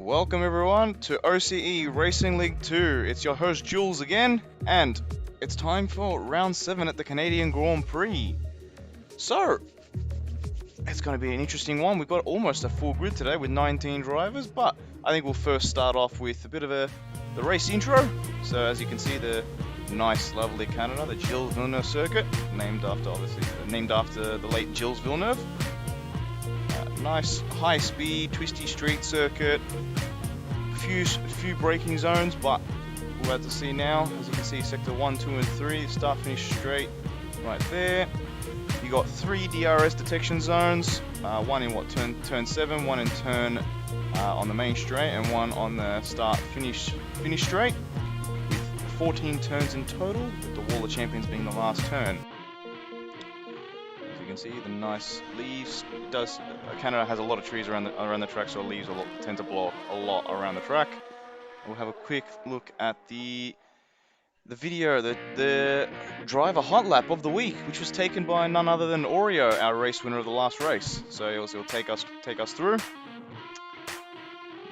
Welcome everyone to OCE Racing League 2. It's your host Jules again, and it's time for round 7 at the Canadian Grand Prix. So, it's going to be an interesting one. We've got almost a full grid today with 19 drivers, but I think we'll first start off with a bit of the race intro. So as you can see, the nice, lovely Canada, the Gilles Villeneuve circuit, named after the late Gilles Villeneuve. Nice high-speed, twisty street circuit. Few braking zones, but we're about to see now. As you can see, sector 1, 2, and 3, start finish straight right there. You got 3 DRS detection zones. One in turn 7, one in turn on the main straight, and one on the start finish straight. With 14 turns in total, with the Wall of Champions being the last turn. You can see the nice leaves. Canada has a lot of trees around the track, so leaves tend to blow a lot around the track. We'll have a quick look at the video, the driver hot lap of the week, which was taken by none other than Oreo, our race winner of the last race. So he'll take us through.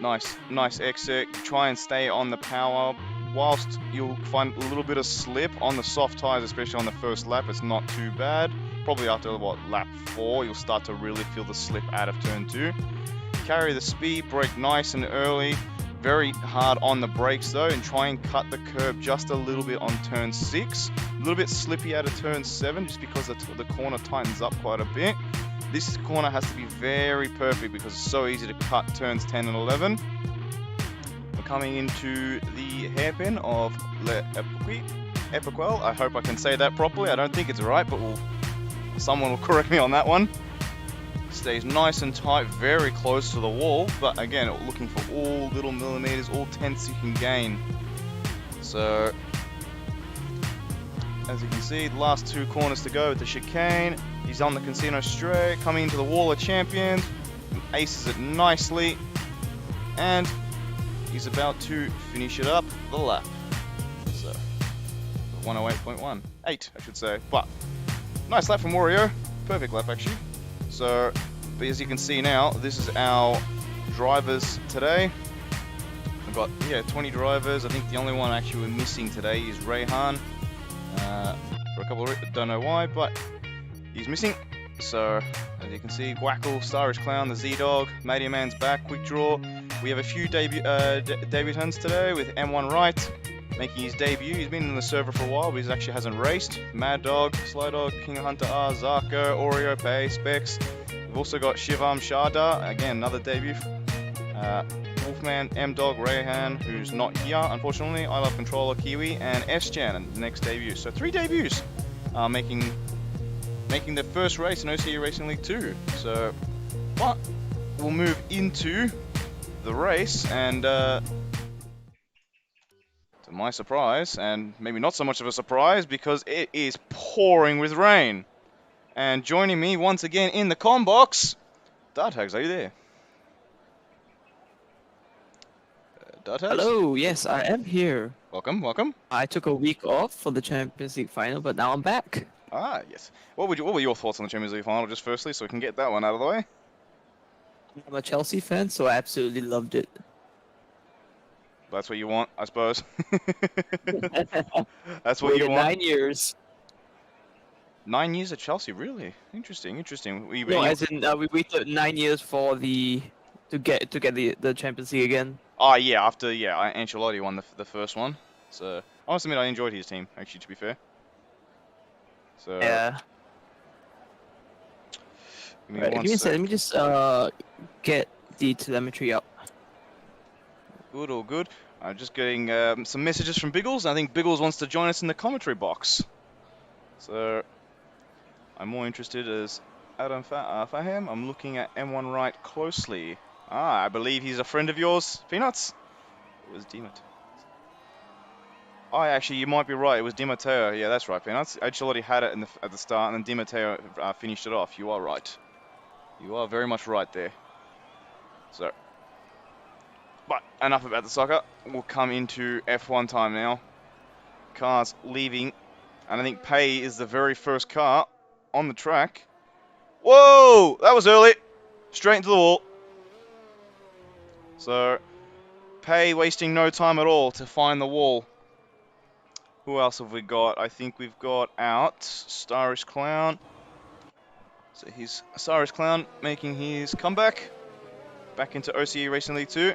Nice exit. Try and stay on the power. Whilst you'll find a little bit of slip on the soft tyres, especially on the first lap, it's not too bad. Probably after, lap 4, you'll start to really feel the slip out of turn 2. Carry the speed, brake nice and early. Very hard on the brakes though, and try and cut the curb just a little bit on turn 6. A little bit slippy out of turn 7, just because the corner tightens up quite a bit. This corner has to be very perfect because it's so easy to cut turns 10 and 11. We're coming into the hairpin of Le Epiquel. I hope I can say that properly. I don't think it's right, but someone will correct me on that one. Stays nice and tight, very close to the wall, but again, looking for all little millimeters, all tenths you can gain. So, as you can see, the last 2 corners to go with the chicane. He's on the Casino straight, coming into the Wall of Champions, aces it nicely, and he's about to finish it up the lap. So, 108.1, 8 I should say, but nice lap from Oreo, perfect lap actually. So, but as you can see now, this is our drivers today. We've got 20 drivers. I think the only one actually we're missing today is Rayhan. For a couple of reasons, don't know why, but he's missing. So, as you can see, Wackle, Starish Clown, the Z-Dog, Matey Man's back, Quick Draw. We have a few debutants today with M1 Wright making his debut. He's been in the server for a while, but he actually hasn't raced. Mad Dog, Sly Dog, King Hunter R, Zarko, Oreo, Pay, Specs. We've also got Shivam Sharda, again, another debut. Wolfman, M-Dog, Rayhan, who's not here, unfortunately. I Love Controller, Kiwi, and S-Jan, the next debut. So 3 debuts making their first race in OCE Racing League 2. So, but we'll move into the race, and to my surprise, and maybe not so much of a surprise, because it is pouring with rain. And joining me once again in the comm box, Dartags, are you there? Dartags? Hello, yes, I am here. Welcome. I took a week off for the Champions League final, but now I'm back. Ah, yes. What were your thoughts on the Champions League final, just firstly, so we can get that one out of the way? I'm a Chelsea fan, so I absolutely loved it. That's what you want, I suppose. That's what you want. 9 years. 9 years at Chelsea, really? Interesting. No, as in we waited 9 years for to get the Champions League again. Oh yeah, after Ancelotti won the first one. So I must admit I enjoyed his team, actually, to be fair. So Yeah. Right, give me a sec. Let me just get the telemetry up. Good, all good. I'm just getting some messages from Biggles. I think Biggles wants to join us in the commentary box. So I'm more interested as Adam Faham. I'm looking at M1 Wright closely. I believe he's a friend of yours, Peanuts. It was Dimat. Oh, actually, you might be right. It was Di Matteo. Yeah, that's right, Peanuts. Ancelotti had it at the start, and then Di Matteo finished it off. You are right. You are very much right there. So, but enough about the soccer. We'll come into F1 time now. Cars leaving, and I think Pay is the very first car on the track. Whoa! That was early. Straight into the wall. So, Pay wasting no time at all to find the wall. Who else have we got? I think we've got out Starish Clown. So he's Starish Clown making his comeback back into OCE Racing League 2.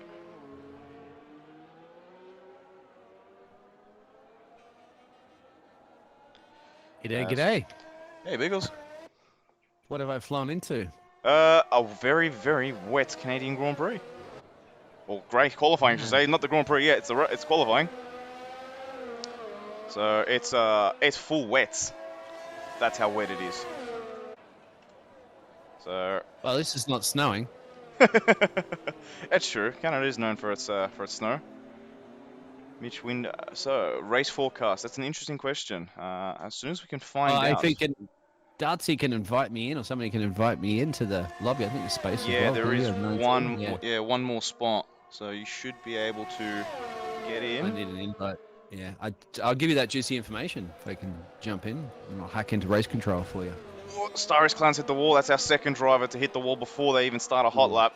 G'day, g'day. Hey, Biggles. What have I flown into? A very, very wet Canadian Grand Prix. Well, great qualifying, I should say. Not the Grand Prix yet. It's qualifying. So it's full wets. That's how wet it is. So. Well, this is not snowing. That's true. Canada is known for its snow. Mitch Wind. So race forecast. That's an interesting question. As soon as we can find out. I think Dartsy can invite me in, or somebody can invite me into the lobby. I think there's space. Yeah, as well. there is one. Yeah. One more spot. So you should be able to get in. I need an invite. Yeah, I'll give you that juicy information if I can jump in, and I'll hack into race control for you. Oh, Starish Clown's hit the wall. That's our second driver to hit the wall before they even start a hot lap.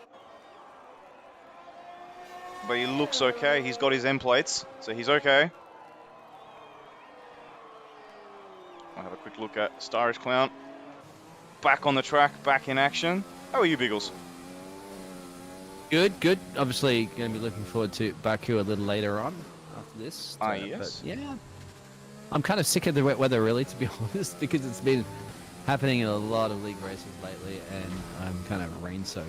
But he looks okay. He's got his M plates, so he's okay. I'll have a quick look at Starish Clown. Back on the track, back in action. How are you, Biggles? Good, good. Obviously, going to be looking forward to Baku a little later on after this. Yes. But yeah, I'm kind of sick of the wet weather, really, to be honest, because it's been happening in a lot of league races lately, and I'm kind of rain soaked.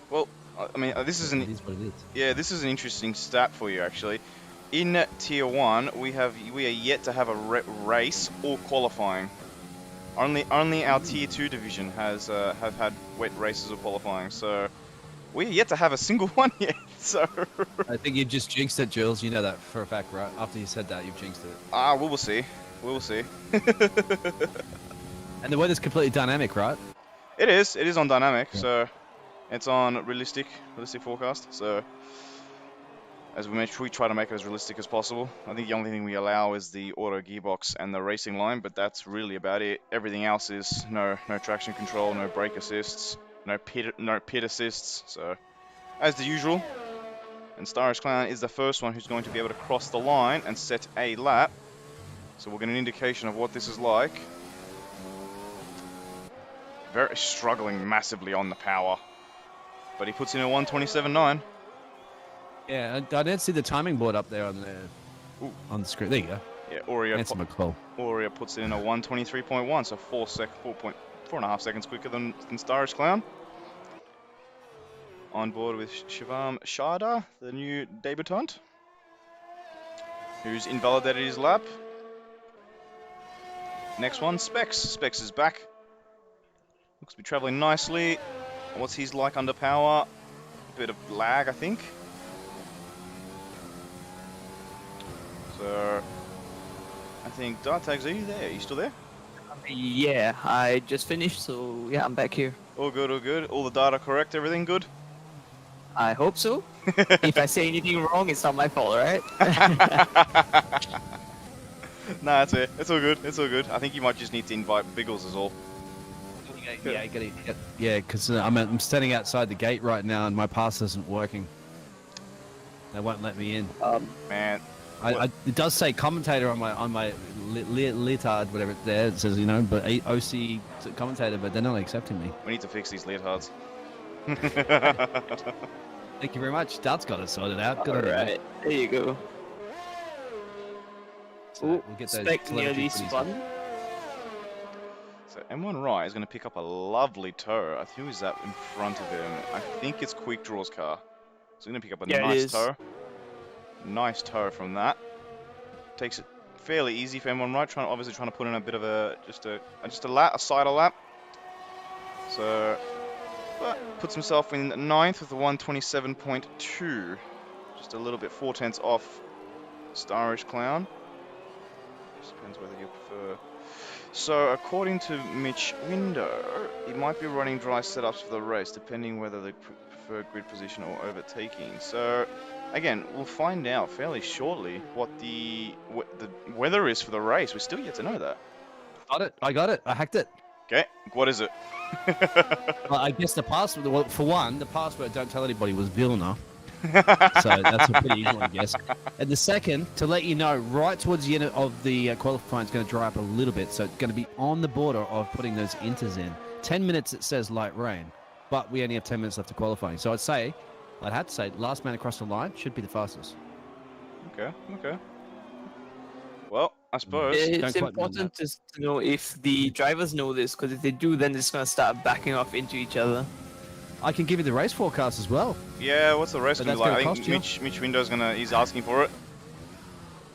Well, I mean, this is It is what it is. Yeah, this is an interesting stat for you, actually. In Tier 1, we are yet to have a race or qualifying. Only our Tier 2 division have had wet races or qualifying, so we're yet to have a single one yet. So I think you just jinxed it, Jules. You know that for a fact, right? After you said that, you've jinxed it. We will see. We will see. And the weather's completely dynamic, right? It is. It is on dynamic, Yeah. so it's on realistic forecast. So as we try to make it as realistic as possible. I think the only thing we allow is the auto gearbox and the racing line, but that's really about it. Everything else is no traction control, no brake assists, no pit assists. So as the usual. And Starish Clown is the first one who's going to be able to cross the line and set a lap. So we'll get an indication of what this is like. Very struggling massively on the power. But he puts in a 1:27.9. Yeah, I don't see the timing board up there on the screen. There you go. Yeah, Aurea puts it in a 1:23.1, so 4.5 seconds quicker than Starish Clown. On board with Shivam Sharda, the new debutant, who's invalidated his lap. Next one, Specs. Specs is back. Looks to be traveling nicely. What's his like under power? A bit of lag, I think. So, I think Dartags, are you there? Are you still there? Yeah, I just finished, so yeah, I'm back here. All good, all good. All the data correct, everything good? I hope so. If I say anything wrong, it's not my fault, right? Nah, that's it. It's all good. It's all good. I think you might just need to invite Biggles is all. Yeah, you gotta, yeah, because I'm standing outside the gate right now and my pass isn't working. They won't let me in. Man. It does say commentator on my leotard, whatever it's there. It says, but OC commentator, but they're not accepting me. We need to fix these leotards. Thank you very much. Dart's got it sorted out. Good on you. Alright, there you go. So Ooh, we'll get those Spec telemetry nearly footies. spun. So M1 Right is going to pick up a lovely tow. I think who's that in front of him? I think it's Quick Draw's car. So he's going to pick up a nice tow. Nice tow from that. Takes it fairly easy for M1 Right. Obviously trying to put in a bit of a cider lap. So, but puts himself in 9th with a 1:27.2. Just a little bit 4/10 off Starish Clown. Just depends whether you prefer. So, according to Mitch Window, he might be running dry setups for the race, depending whether they prefer grid position or overtaking. So, again, we'll find out fairly shortly what the weather is for the race. We're still yet to know that. I got it. I hacked it. Okay, what is it? Well, I guess the password, well, for one, the password, don't tell anybody, was Vilna. So that's a pretty easy one to guess. And the second, to let you know, right towards the end of the qualifying, it's going to dry up a little bit. So it's going to be on the border of putting those inters in. 10 minutes, it says light rain, but we only have 10 minutes left of qualifying. So I'd have to say, last man across the line should be the fastest. Okay. Well, I suppose. It's Don't quote me on important to know if the drivers know this, because if they do, then it's going to start backing off into each other. I can give you the race forecast as well. Yeah, what's the rest But gonna be that's like? I gonna think cost you. Mitch Window's he's asking for it.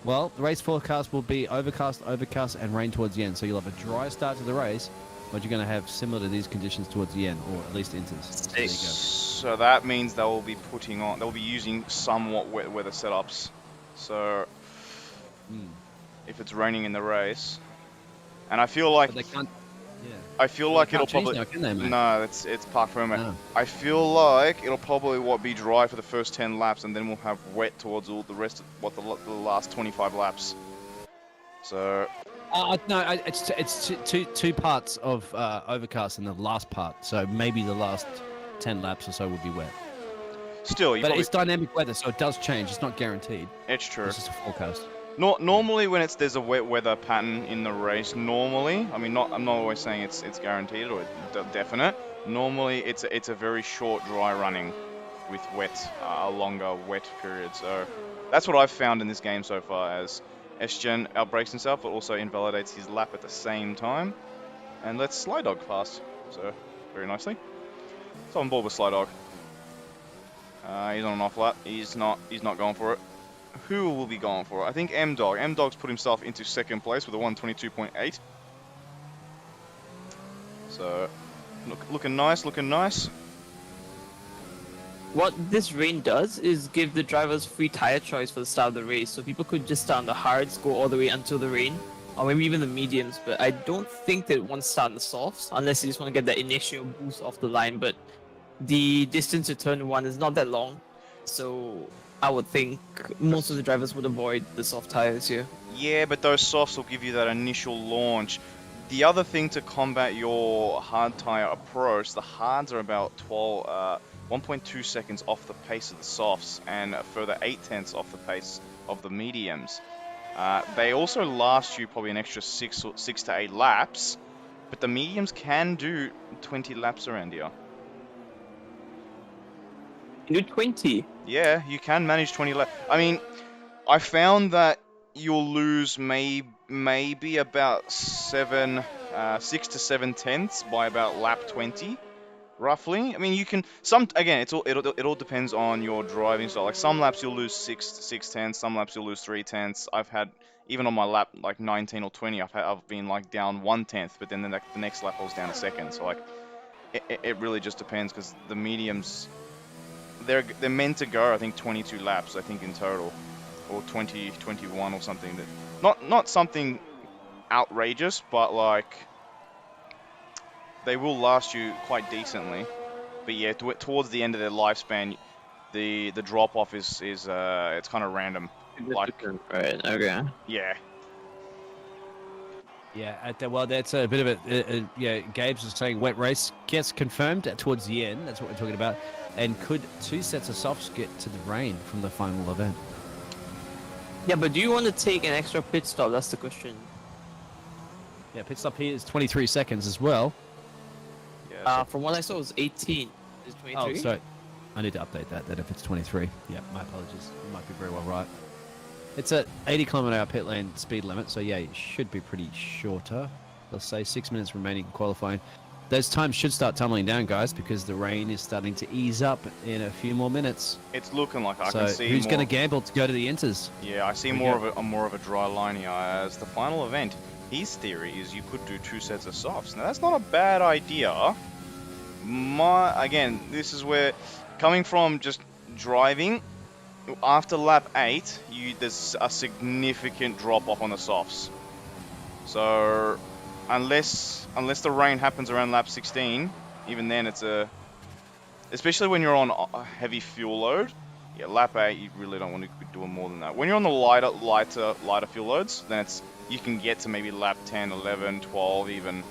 Well, the race forecast will be overcast, and rain towards the end. So you'll have a dry start to the race, but you're going to have similar to these conditions towards the end, or at least inters. There you go. So that means they'll be using somewhat wet weather setups. So if it's raining in the race, and I feel like But they can't. Yeah. I feel Well, like they it'll can't change probably now, can they, mate? no, it's park permit. No. I feel like it'll probably be dry for the first 10 laps, and then we'll have wet towards all the rest of the last 25 laps. So No, it's two parts of overcast in the last part. So maybe the last 10 laps or so would be wet. still, But it's dynamic weather, so it does change. It's not guaranteed. it's true. It's just a forecast. Normally, when there's a wet weather pattern in the race, normally, I mean, I'm not always saying it's guaranteed or definite. Normally, it's a very short dry running with a longer wet period. So that's what I've found in this game so far. As Esgen outbreaks himself, but also invalidates his lap at the same time, and lets Sly Dog pass. So very nicely. So on board with Sly Dog. He's on an off lap. He's not going for it. Who will be going for it? I think M-Dog. M-Dog's put himself into second place with a 122.8. So, looking nice. What this rain does is give the drivers free tire choice for the start of the race, so people could just start on the hards, go all the way until the rain, or maybe even the mediums, but I don't think they want to start on the softs, unless you just want to get that initial boost off the line, but the distance to turn 1 is not that long, so I would think most of the drivers would avoid the soft tires here. Yeah, but those softs will give you that initial launch. The other thing to combat your hard tire approach, the hards are about 1.2 seconds off the pace of the softs, and a further 0.8 off the pace of the mediums. They also last you probably an extra 6 to 8 laps, but the mediums can do 20 laps around here. You do 20. Yeah, you can manage 20 laps. I mean, I found that you'll lose maybe about 6 to 7 tenths by about lap 20, roughly. I mean, you can it all depends on your driving style. Like some laps you'll lose 6 tenths, some laps you'll lose 3 tenths. I've had even on my lap like 19 or 20, I've been like down 1/10, but then the next lap I was down a second. So like, it really just depends because the mediums. They're meant to go, I think, 22 laps, I think, in total. Or 20, 21 or something. Not something outrageous, but, like, they will last you quite decently. But, yeah, towards the end of their lifespan, the drop-off is it's kind of random. Like, Right, okay. yeah. Yeah, well, that's a bit of a yeah. Gabe's was saying wet race gets confirmed towards the end. That's what we're talking about. And could 2 sets of softs get to the rain from the final event? Yeah, but do you want to take an extra pit stop? That's the question. Yeah, pit stop here is 23 seconds as well. Yeah, From what I saw, it was 18. Is it 23? Oh, sorry. I need to update that if it's 23. Yeah, my apologies. You might be very well right. It's a 80 km/h pit lane speed limit, so yeah, it should be pretty shorter. Let's say 6 minutes remaining in qualifying. Those times should start tumbling down, guys, because the rain is starting to ease up in a few more minutes. It's looking like I So can see who's more. going to gamble to go to the inters? Yeah, I see There we more of a dry line here as the final event. His theory is you could do 2 sets of softs. Now that's not a bad idea. Again, this is where coming from just driving after lap 8, there's a significant drop off on the softs. So unless the rain happens around lap 16, even then especially when you're on a heavy fuel load. Yeah, lap 8, you really don't want to be doing more than that. When you're on the lighter fuel loads, then you can get to maybe lap 10, 11, 12 even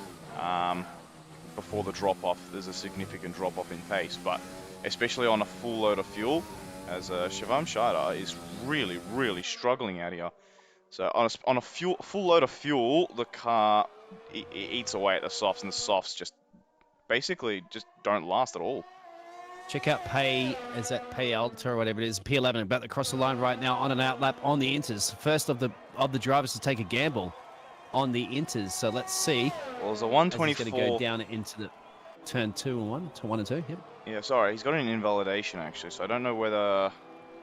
before the drop-off. There's a significant drop-off in pace, but especially on a full load of fuel, as Shivam Shada is really, really struggling out here. So on a full load of fuel, the car eats away at the softs, and the softs just basically just don't last at all. Check out is that Pay Alta or whatever it is, P11 about to cross the line right now on an outlap on the inters. First of the drivers to take a gamble on the inters. So let's see. Well, there's a 124. He's going to go down into the turn 2 and 1 to 1 and 2. Yep. Yeah, sorry, he's got an invalidation actually, so I don't know whether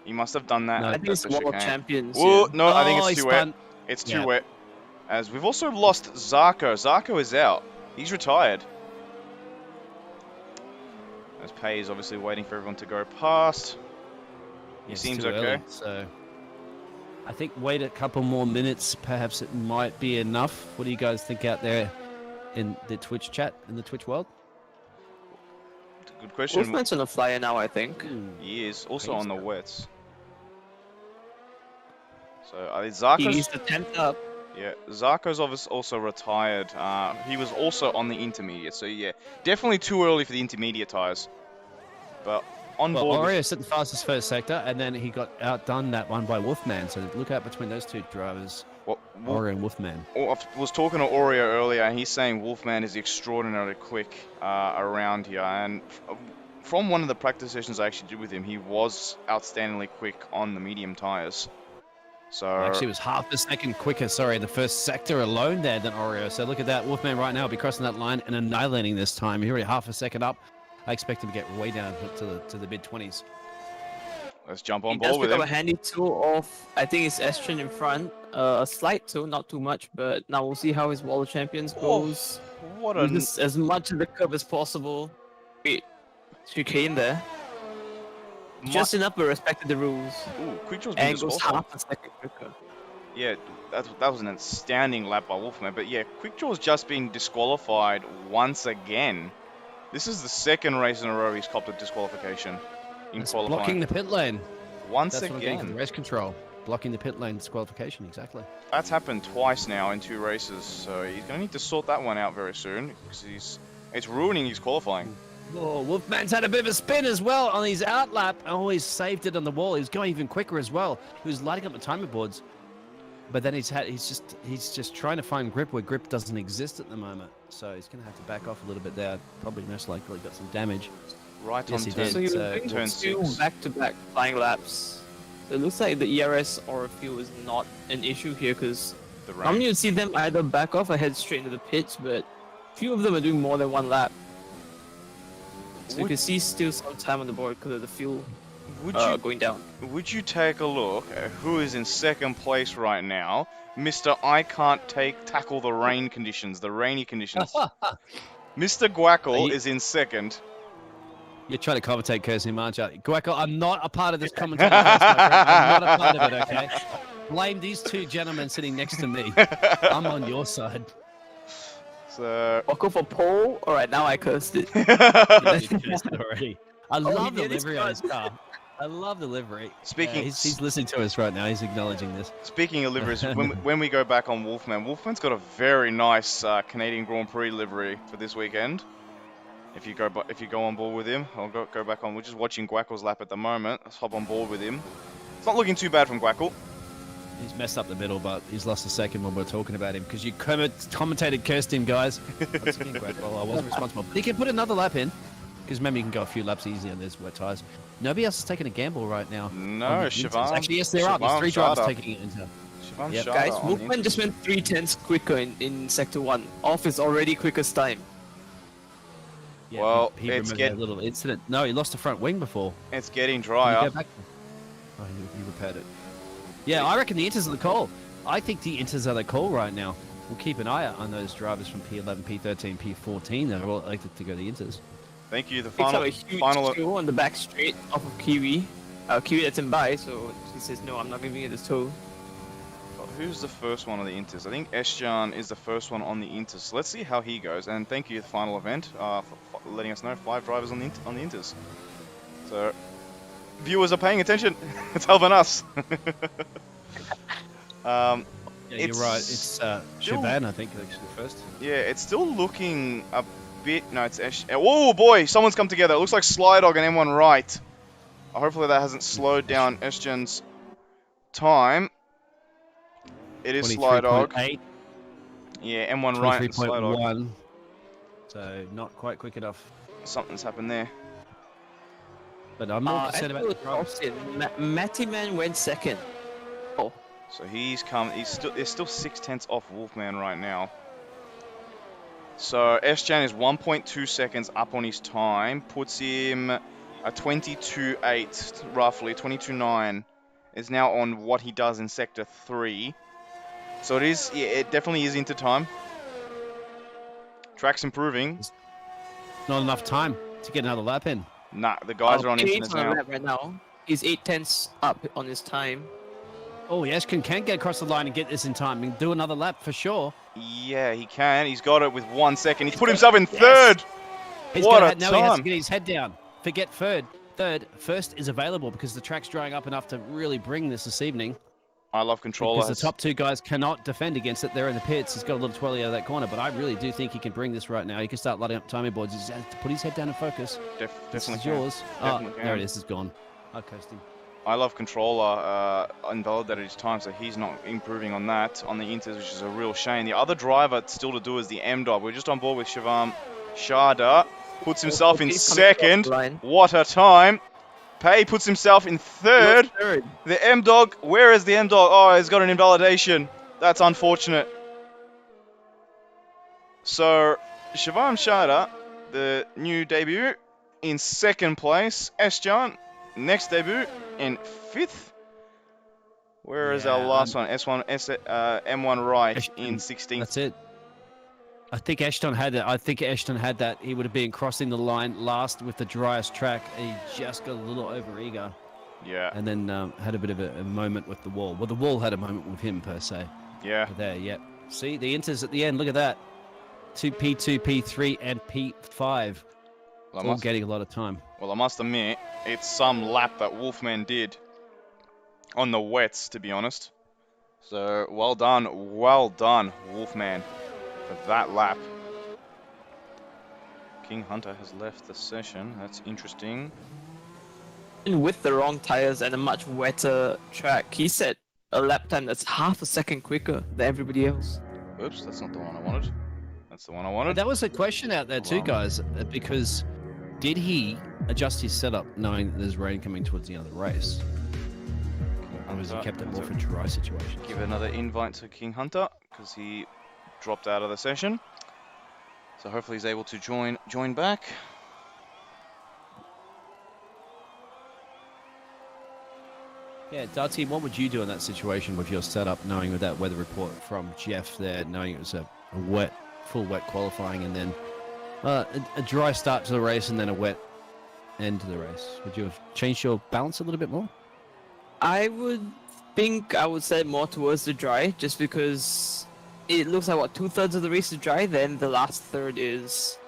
he must have done that. I think it's World Champions. Oh, Yeah. no, I think it's he's too wet. It's too wet. As we've also lost Zarko. Zarko is out. He's retired. As Pei is obviously waiting for everyone to go past. He seems okay. Early, so I think wait a couple more minutes, perhaps it might be enough. What do you guys think out there in the Twitch chat, in the Twitch world? Good question. Wolfman's on a flyer now, I think. He is also on the wets. So I think Zarko's... He's the 10th up. Yeah, Zarko's obviously also retired. He was also on the intermediate, so yeah, definitely too early for the intermediate tires. But on board. Oreo set the fastest first sector, and then he got outdone that one by Wolfman. So look out between those two drivers, Oreo and Wolfman. I was talking to Oreo earlier, and he's saying Wolfman is extraordinarily quick around here. And from one of the practice sessions I actually did with him, he was outstandingly quick on the medium tires. So actually, it was half a second quicker, the first sector alone there than Oreo. So look at that. Wolfman right now will be crossing that line and annihilating this time. He's already half a second up. I expect him to get way down to the mid-20s. Let's jump on he board with him. He does pick up a handy tool off, I think it's Estrin in front. A slight tool, not too much, but now we'll see how his World Champions goes. What a... as much of the curve as possible. Wait, chicane there. Just enough, but respected the rules. Ooh, Quickjaw's been disqualified. Half a second quicker. Yeah, that was an outstanding lap by Wolfman. But yeah, Quickjaw's just been disqualified once again. This is the second race in a row he's copped a disqualification in qualifying. Blocking the pit lane. Once That's again. What I'm race control. Blocking the pit lane disqualification, exactly. That's happened twice now in 2 races, so he's going to need to sort that one out very soon, because it's ruining his qualifying. Oh, Wolfman's had a bit of a spin as well on his outlap. Oh, he's saved it on the wall. He's going even quicker as well. He was lighting up the timer boards, but then he's just trying to find grip where grip doesn't exist at the moment. So he's going to have to back off a little bit there. Probably most likely got some damage. Right yes, on he turn. did. So you turn turn 6. back-to-back flying laps. So it looks like the ERS or fuel is not an issue here because normally you'd see them either back off or head straight into the pits, but few of them are doing more than 1 lap. So you can see still some time on the board because of the fuel going down. Would you take a look at who is in second place right now? Mr. I can't tackle the rainy conditions. Mr. Guackle is in second. You're trying to commentate, Kirsten, aren't you? Guackle, I'm not a part of this commentating class, my friend. I'm not a part of it, okay? Blame these 2 gentlemen sitting next to me. I'm on your side. So... I'll go for pole. Alright, now I cursed it. Already. I love the livery on his car. I love the livery. Speaking, he's listening to us right now. He's acknowledging this. Speaking of liveries, when we go back on Wolfman, Wolfman's got a very nice Canadian Grand Prix livery for this weekend. If you go on board with him, I'll go back on. We're just watching Guackle's lap at the moment. Let's hop on board with him. It's not looking too bad from Guackle. He's messed up the middle, but he's lost a second when we're talking about him because you commentated Kirsten, guys. Once again, Guackle, I wasn't responsible. But he can put another lap in because remember you can go a few laps easy on those wet tires. Nobody else is taking a gamble right now. No, Shivam. Actually, yes, there are. There's 3 drivers taking it into. Yep. Guys, Wolfman just went 3/10 quicker in Sector 1. Off is already quickest time. Yeah, well, he remembered a little incident. No, he lost the front wing before. It's getting drier. Oh, he repaired it. Yeah, I reckon the Inters are the call. I think the Inters are the call right now. We'll keep an eye out on those drivers from P11, P13, P14 that are all elected to go to the Inters. Thank you. The Picks up a huge tool on the back straight off of Kiwi. Kiwi lets him by, so he says, no, I'm not giving you this tool. Who's the first one on the Inters? I think Esjan is the first one on the Inters. So let's see how he goes. And thank you, the final event, for letting us know 5 drivers on the Inters. So viewers are paying attention. It's helping us. Yeah, you're right. It's Shaban, I think, actually first. Yeah, it's still looking a bit. No, it's Esh. Oh boy, someone's come together. It looks like Slydog and M1 right. Hopefully that hasn't slowed down Estien's time. It is Slydog. 23.8, Yeah, M1 right and Slydog. 23.1. So not quite quick enough. Something's happened there. But I'm more concerned about the drive. Matty Man went second. Oh. So he's come. There's still 6/10 off Wolfman right now. So Estjan is 1.2 seconds up on his time, puts him a 22.8 roughly, 22.9 is now on what he does in sector 3. So it is, yeah, it definitely is into time. Track's improving. Not enough time to get another lap in. Nah, the guys are on infinite now. Right now. He's 8/10 up on his time. Oh, Eshkin can get across the line and get this in time and do another lap for sure. Yeah, he can. He's got it with 1 second. He's put himself in third. He's What a now he has to time. get his head down. Forget third. First is available because the track's drying up enough to really bring this evening. I love controller. Because the top two guys cannot defend against it. They're in the pits. He's got a little twirly out of that corner, but I really do think he can bring this right now. He can start lighting up timing boards. He just has to put his head down and focus. This Definitely is can. yours. Definitely There it can. is. It's gone. I'll coast him. I love controller invalidated his time, so he's not improving on that on the inters, which is a real shame. The other driver still to do is the M-Dog. We're just on board with Shivam Sharda. Puts himself in second. What a time. Pei puts himself in third. The M-Dog, where is the M-Dog? Oh, he's got an invalidation. That's unfortunate. So, Shivam Sharda, the new debut, in second place. Estjan, next debut, in 5th. Where is our last one? M1 right in 16th. That's it. I think Ashton had that. He would have been crossing the line last with the driest track. And he just got a little overeager. Yeah. And then had a bit of a moment with the wall. Well, the wall had a moment with him, per se. Yeah. But there, yeah. See, the inters at the end. Look at that. P2, P3, and P5. Well, all getting a lot of time. Well, I must admit, it's some lap that Wolfman did on the wets, to be honest. So, well done, Wolfman, for that lap. King Hunter has left the session. That's interesting. And with the wrong tires and a much wetter track, he set a lap time that's half a second quicker than everybody else. Oops, that's not the one I wanted. That's the one I wanted. That was a question out there too, guys, because did he adjust his setup knowing that there's rain coming towards the end of the race? Or was he kept it more for dry situations? Give another invite to King Hunter, because he dropped out of the session. So hopefully he's able to join back. Yeah, Darty, what would you do in that situation with your setup, knowing with that weather report from Jeff there, knowing it was a full wet qualifying, and then a dry start to the race and then a wet end to the race? Would you have changed your balance a little bit more? I would think I would set more towards the dry, just because it looks like, what, 2/3 of the race is dry, then the last third is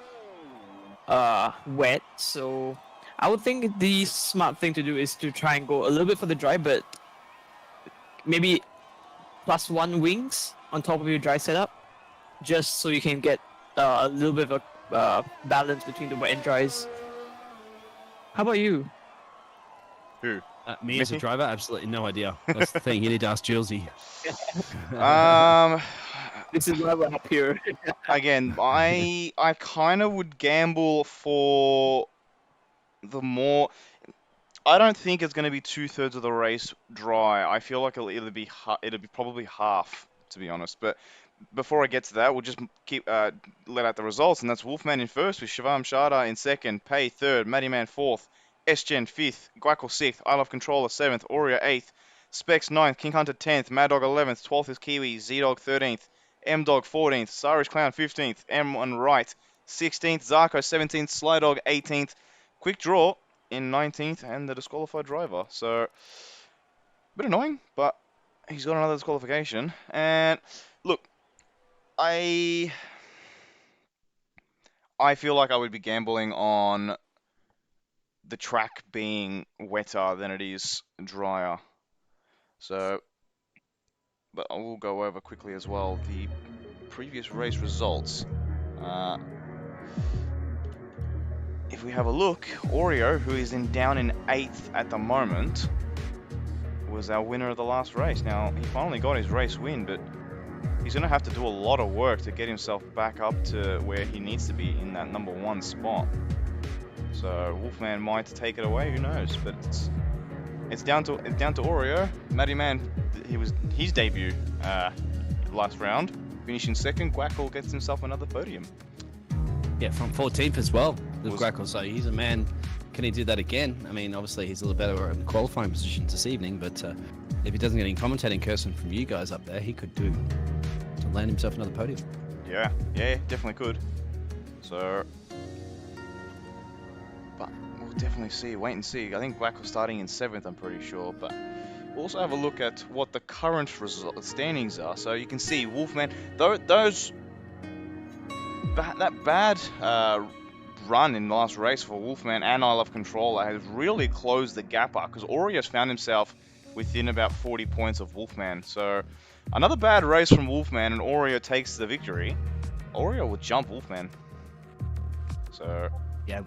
wet, so I would think the smart thing to do is to try and go a little bit for the dry, but maybe +1 wings on top of your dry setup, just so you can get a little bit of a balance between the wet and dries. How about you? Who? Me as a driver? Absolutely no idea. That's the thing. You need to ask Julesy. This is why we're up here. Again, I kind of would gamble for the more. I don't think it's going to be 2/3 of the race dry. I feel like it'll be probably half, to be honest. But before I get to that, we'll just keep let out the results, and that's Wolfman in first, with Shivam Sharda in second, Pei third, Matty Man fourth, S-Gen 5th, Guackle 6th, I Love Controller 7th, Aurea 8th, Specs 9th, King Hunter 10th, Mad Dog 11th, 12th is Kiwi, Z-Dog 13th, M-Dog 14th, Cyrus Clown 15th, M1 Right 16th, Zarko 17th, Sly Dog 18th, Quick Draw in 19th, and the disqualified driver. So, a bit annoying, but he's got another disqualification. And, look, I feel like I would be gambling on the track being wetter than it is drier. So, but I will go over quickly as well the previous race results. if we have a look, Oreo, who is down in 8th at the moment, was our winner of the last race. Now, he finally got his race win, but he's going to have to do a lot of work to get himself back up to where he needs to be in that #1 spot. So Wolfman might take it away, who knows? But it's down to Oreo. Matty Man, his debut last round, finishing 2nd. Guackle gets himself another podium. Yeah, from 14th as well with Was- Grackle. So he's a man. Can he do that again? I mean, obviously he's a little better in qualifying positions this evening, but if he doesn't get any commentating cursing from you guys up there, he could do to land himself another podium. Yeah, definitely could. So, but we'll definitely see. Wait and see. I think Guackle's starting in 7th, I'm pretty sure. But we'll also have a look at what the current standings are. So you can see Wolfman, that bad run in the last race for Wolfman and I Love Controller has really closed the gap up, because Oreo's found himself within about 40 points of Wolfman. So another bad race from Wolfman, and Oreo takes the victory. Oreo will jump Wolfman. So Yeah,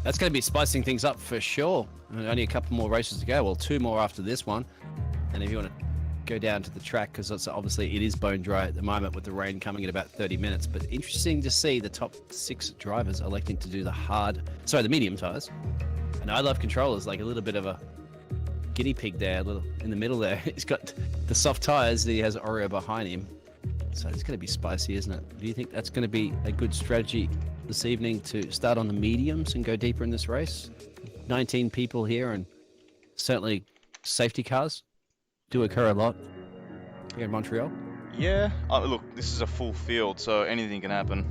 that's going to be spicing things up for sure. And only a couple more races to go. Well, 2 more after this one. And if you want to go down to the track, because obviously it is bone dry at the moment with the rain coming in about 30 minutes. But interesting to see the top 6 drivers electing to do the medium tires. And I Love Controllers, like a little bit of a guinea pig there, a little in the middle there. He's got the soft tires. He has Oreo behind him. So it's going to be spicy, isn't it? Do you think that's going to be a good strategy this evening to start on the mediums and go deeper in this race? 19 people here, and certainly safety cars do occur a lot here in Montreal. yeah, look, this is a full field, so anything can happen.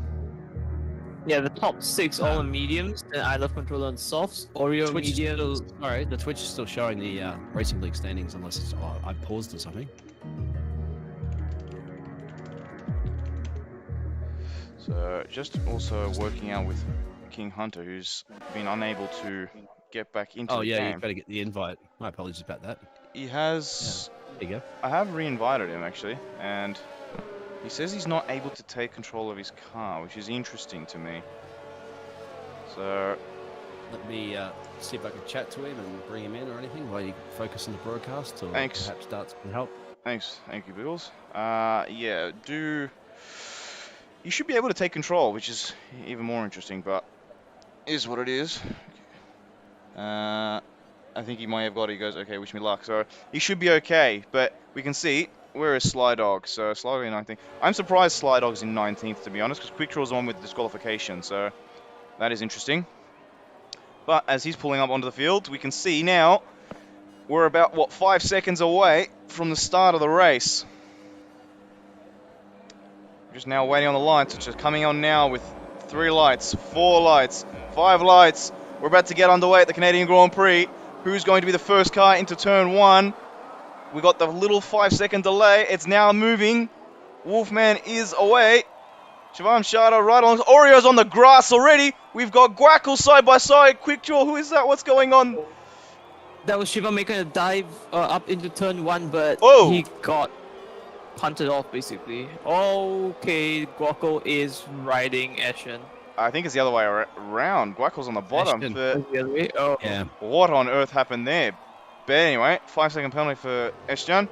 Yeah, the top 6 all on mediums, and I Love Controller on softs. Oreo Twitch is mediums. still, all right, the Twitch is still showing the Racing League standings, unless it's I paused or something. So just also working out with King Hunter, who's been unable to get back into Oh the yeah, game. you better get the invite. My apologies about that. He has. There you go. I have re-invited him actually, and he says he's not able to take control of his car, which is interesting to me. So Let me see if I can chat to him and bring him in or anything while you focus on the broadcast, or Thanks. perhaps Darts can help. thank you, Bills. Yeah, you should be able to take control, which is even more interesting, but is what it is. I think he might have got it. He goes, okay, wish me luck. So he should be okay, but we can see where is Sly Dog. So Sly Dog in 19th. I'm surprised Sly Dog's in 19th, to be honest, because Quick Draw's the one with disqualification. So that is interesting. But as he's pulling up onto the field, we can see now we're about, 5 seconds away from the start of the race. Just now waiting on the lights, which is coming on now with 3 lights, 4 lights, 5 lights. We're about to get underway at the Canadian Grand Prix. Who's going to be the first car into turn 1? We got the little 5-second delay. It's now moving. Wolfman is away. Shivam Shada right along. Oreo's on the grass already. We've got Guackle side by side. Quick Draw, who is that? What's going on? That was Shiva making a dive up into turn 1, but Oh! he got punted off basically. Okay, Guaco is riding Ashen. I think it's the other way around. Guackle's on the bottom. Ashton. But The other way? Oh. Yeah. what on earth happened there? But anyway, 5-second penalty for Eshjan.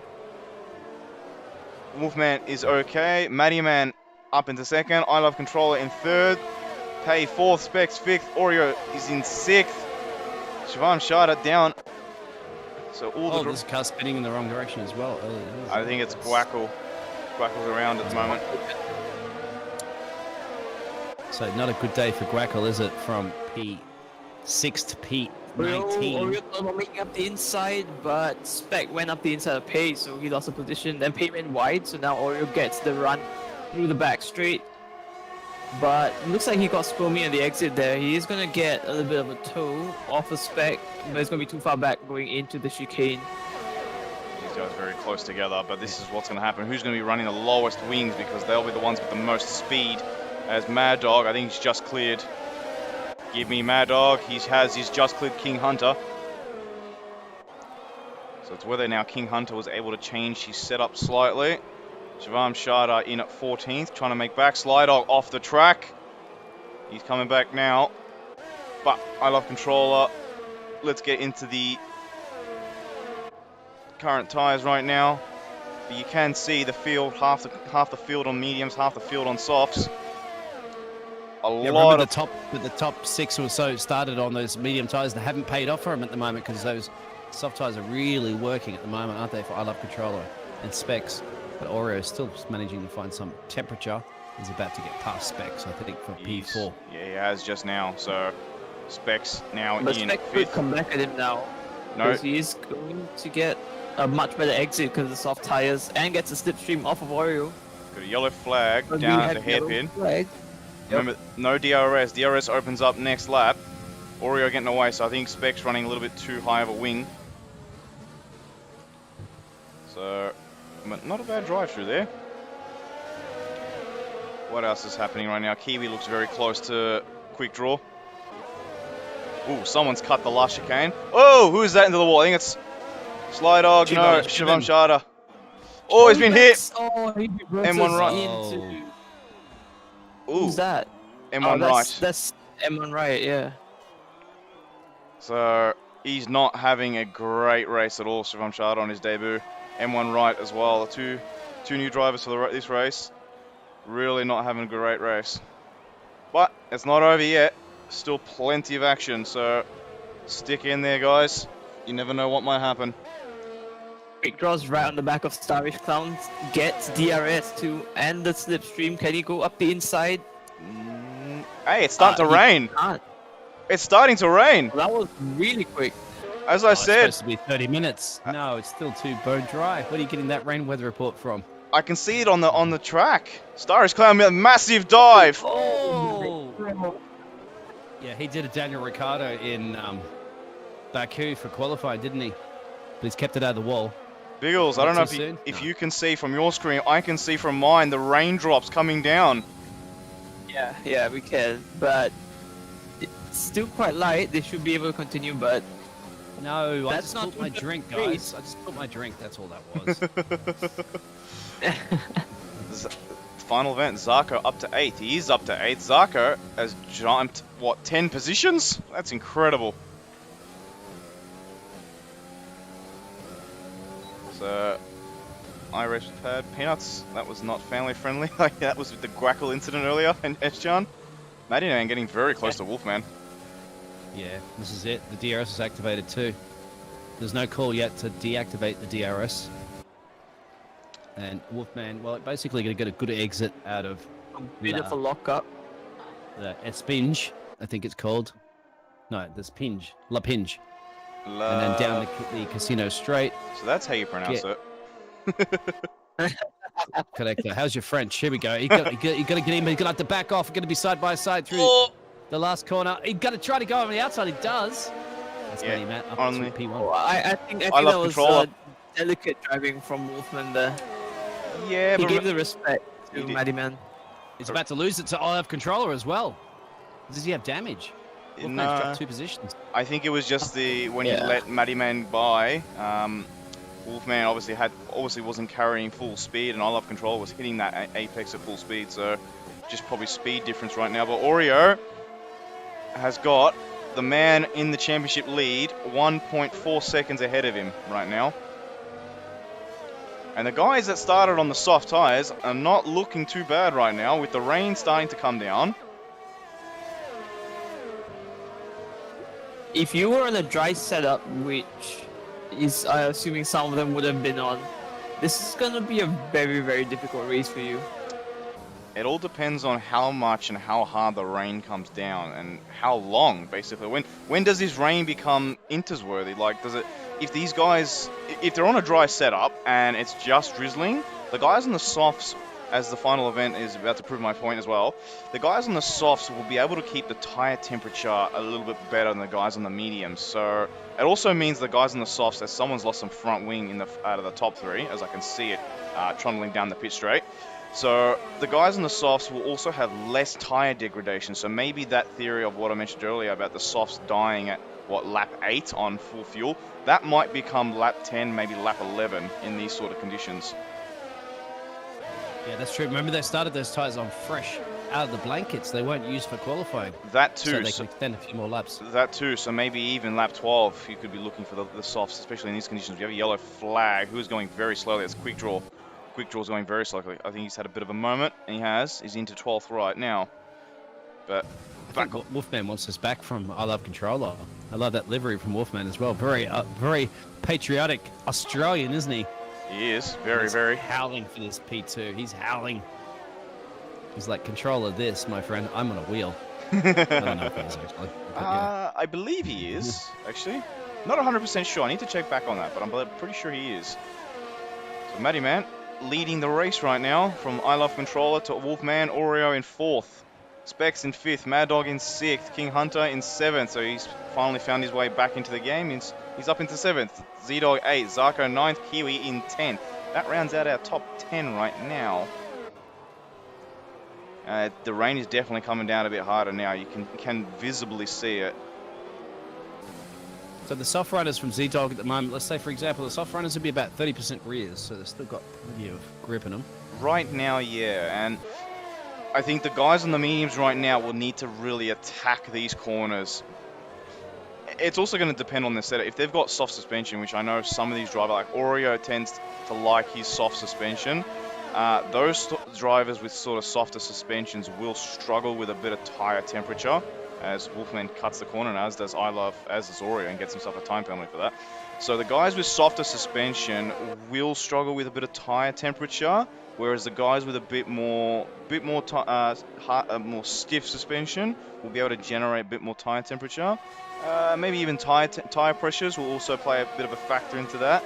Wolfman is okay. Matty Man up into 2nd. I Love Controller in 3rd. Pay 4th. Specs 5th. Oreo is in 6th. Shivam Shada down. So all the... There's a car spinning in the wrong direction as well. I think it's Guackle. Guackle's around at the moment. So not a good day for Guackle, is it? From P6 to P19. Oreo not making up the inside, but Spec went up the inside of Pay, so he lost a position. Then Pay went wide, so now Oreo gets the run through the back straight. But it looks like he got Spomy at the exit there. He is going to get a little bit of a toe off of Spec, but it's going to be too far back going into the chicane. These guys are very close together, but this is what's going to happen. Who's going to be running the lowest wings, because they'll be the ones with the most speed. As Mad Dog, I think he's just cleared. Give me Mad Dog. He's just cleared King Hunter. So it's whether now King Hunter was able to change his setup slightly. Shivam Shada in at 14th, trying to make back. Sly Dog off the track. He's coming back now. But I love controller. Let's get into the current tyres right now. But you can see the field, half the field on mediums, half the field on softs. Remember the top 6 or so started on those medium tyres. They haven't paid off for them at the moment because those soft tyres are really working at the moment, aren't they? For I Love Controller and Specs. But Oreo is still managing to find some temperature. He's about to get past Specs, I think, for P4. Yeah, he has just now. So Specs now But in Specs could 5th. come back at him now. No, Because he is going to get a much better exit because of the soft tires and gets a slipstream off of Oreo. got a yellow flag But down we at the had yellow hairpin. flag. Remember, no DRS. DRS opens up next lap. Oreo getting away, so I think Specs running a little bit too high of a wing. So, but not a bad drive through there. What else is happening right now? Kiwi looks very close to quick draw. Ooh, someone's cut the last chicane. Oh, who is that into the wall? I think it's Sly Dog. No, Shivam Sharda. Oh, he's been hit. Oh, he M1 right. into... Ooh, Who's that? M1 right. That's M1 right, yeah. So he's not having a great race at all, Shivam Sharda on his debut. M1 right as well. Two new drivers for this race. Really not having a great race. But it's not over yet. Still plenty of action, so stick in there, guys. You never know what might happen. Quick draws right on the back of Starfish Clowns. Gets DRS too, and the slipstream. Can he go up the inside? Hey, it's starting to rain. Can't. It's starting to rain. That was really quick. As I It's said, supposed to be 30 minutes. No, it's still too bone dry. Where are you getting that rain weather report from? I can see it on the track. Starfish Clown with a massive dive. Oh! Yeah, he did a Daniel Ricciardo in Baku for qualifying, didn't he? But he's kept it out of the wall. Biggles, I don't know Not too if soon? you can see from your screen. I can see from mine the raindrops coming down. Yeah, we can. But it's still quite light. They should be able to continue, but No, I That's just not spilled my too drink, great. guys. I just spilled my drink. That's all that was. Final event, Zarko up to 8th. He is up to 8th. Zarko has jumped, what, 10 positions? That's incredible. So, I raced with Pad. Peanuts, that was not family friendly. That was with the Guackle incident earlier in Eschan. Maddyman getting very close to Wolfman. Yeah, this is it. The DRS is activated too. There's no call yet to deactivate the DRS. And Wolfman, well, basically going to get a good exit out of beautiful lockup. the Espinge, I think it's called. No, there's Pinge, La Pinge. And then down the casino straight. So that's how you pronounce it. Connector. How's your French? Here we go. You got to get in, but you're going to have to back off. You're going to be side by side through the last corner. He's got to try to go on the outside. He does. That's Yeah, Matty Matt up only- to P1. Oh, I think I that love was controller. delicate driving from Wolfman there. Yeah, He but gave the respect He to did. Matty Man. He's about to lose it to I Have Controller as well. Does he have damage? Wolfman's no, dropped 2 positions. I think it was just when Yeah. he let Matty Man by. Wolfman obviously wasn't carrying full speed, and I Love Control was hitting that apex at full speed, so just probably speed difference right now. But Oreo has got the man in the championship lead 1.4 seconds ahead of him right now. And the guys that started on the soft tyres are not looking too bad right now, with the rain starting to come down. If you were on a dry setup, which is, I'm assuming some of them would have been on, this is gonna be a very, very difficult race for you. It all depends on how much and how hard the rain comes down and how long, basically. When does this rain become intersworthy? Like, does it? If these guys, if they're on a dry setup and it's just drizzling, the guys on the softs, as the final event is about to prove my point as well, the guys on the softs will be able to keep the tire temperature a little bit better than the guys on the mediums. So it also means the guys on the softs, as someone's lost some front wing out of the top 3, as I can see it trundling down the pit straight. So the guys on the softs will also have less tire degradation. So maybe that theory of what I mentioned earlier about the softs dying at lap 8 on full fuel, that might become lap 10, maybe lap 11 in these sort of conditions. Yeah, that's true. Remember they started those tyres on fresh out of the blankets. They weren't used for qualifying. That So too. they can extend a few more laps. That too. So maybe even lap 12, you could be looking for the softs, especially in these conditions. We have a yellow flag. Who is going very slowly? That's Quick Draw. Quick Draw's going very slowly. I think he's had a bit of a moment, and he has. He's into 12th right now. But I think Wolfman wants us back from I Love Controller. I love that livery from Wolfman as well. Very patriotic Australian, isn't he? He is very. Howling for this P2. He's howling. He's like, controller this, my friend. I'm on a wheel. I don't know if he is actually. But yeah. I believe he is, actually. Not 100% sure. I need to check back on that, but I'm pretty sure he is. So Matty Man leading the race right now from I Love Controller to Wolfman. Oreo in 4th. Specs in 5th. Mad Dog in 6th. King Hunter in 7th. So he's finally found his way back into the game. He's up into 7th. Z-Dog 8th. Zarko 9th. Kiwi in 10th. That rounds out our top 10 right now. The rain is definitely coming down a bit harder now. You can visibly see it. So the soft runners from Z-Dog at the moment, let's say, for example, the soft runners would be about 30% rears, so they've still got plenty of grip in them. Right now, yeah. And I think the guys on the mediums right now will need to really attack these corners. It's also going to depend on the setup. If they've got soft suspension, which I know some of these drivers, like Oreo tends to like his soft suspension, those drivers with sort of softer suspensions will struggle with a bit of tire temperature as Wolfman cuts the corner, and as does Oreo, and gets himself a time penalty for that. So the guys with softer suspension will struggle with a bit of tire temperature, whereas the guys with a bit more stiff suspension will be able to generate a bit more tire temperature. Maybe even tire pressures will also play a bit of a factor into that.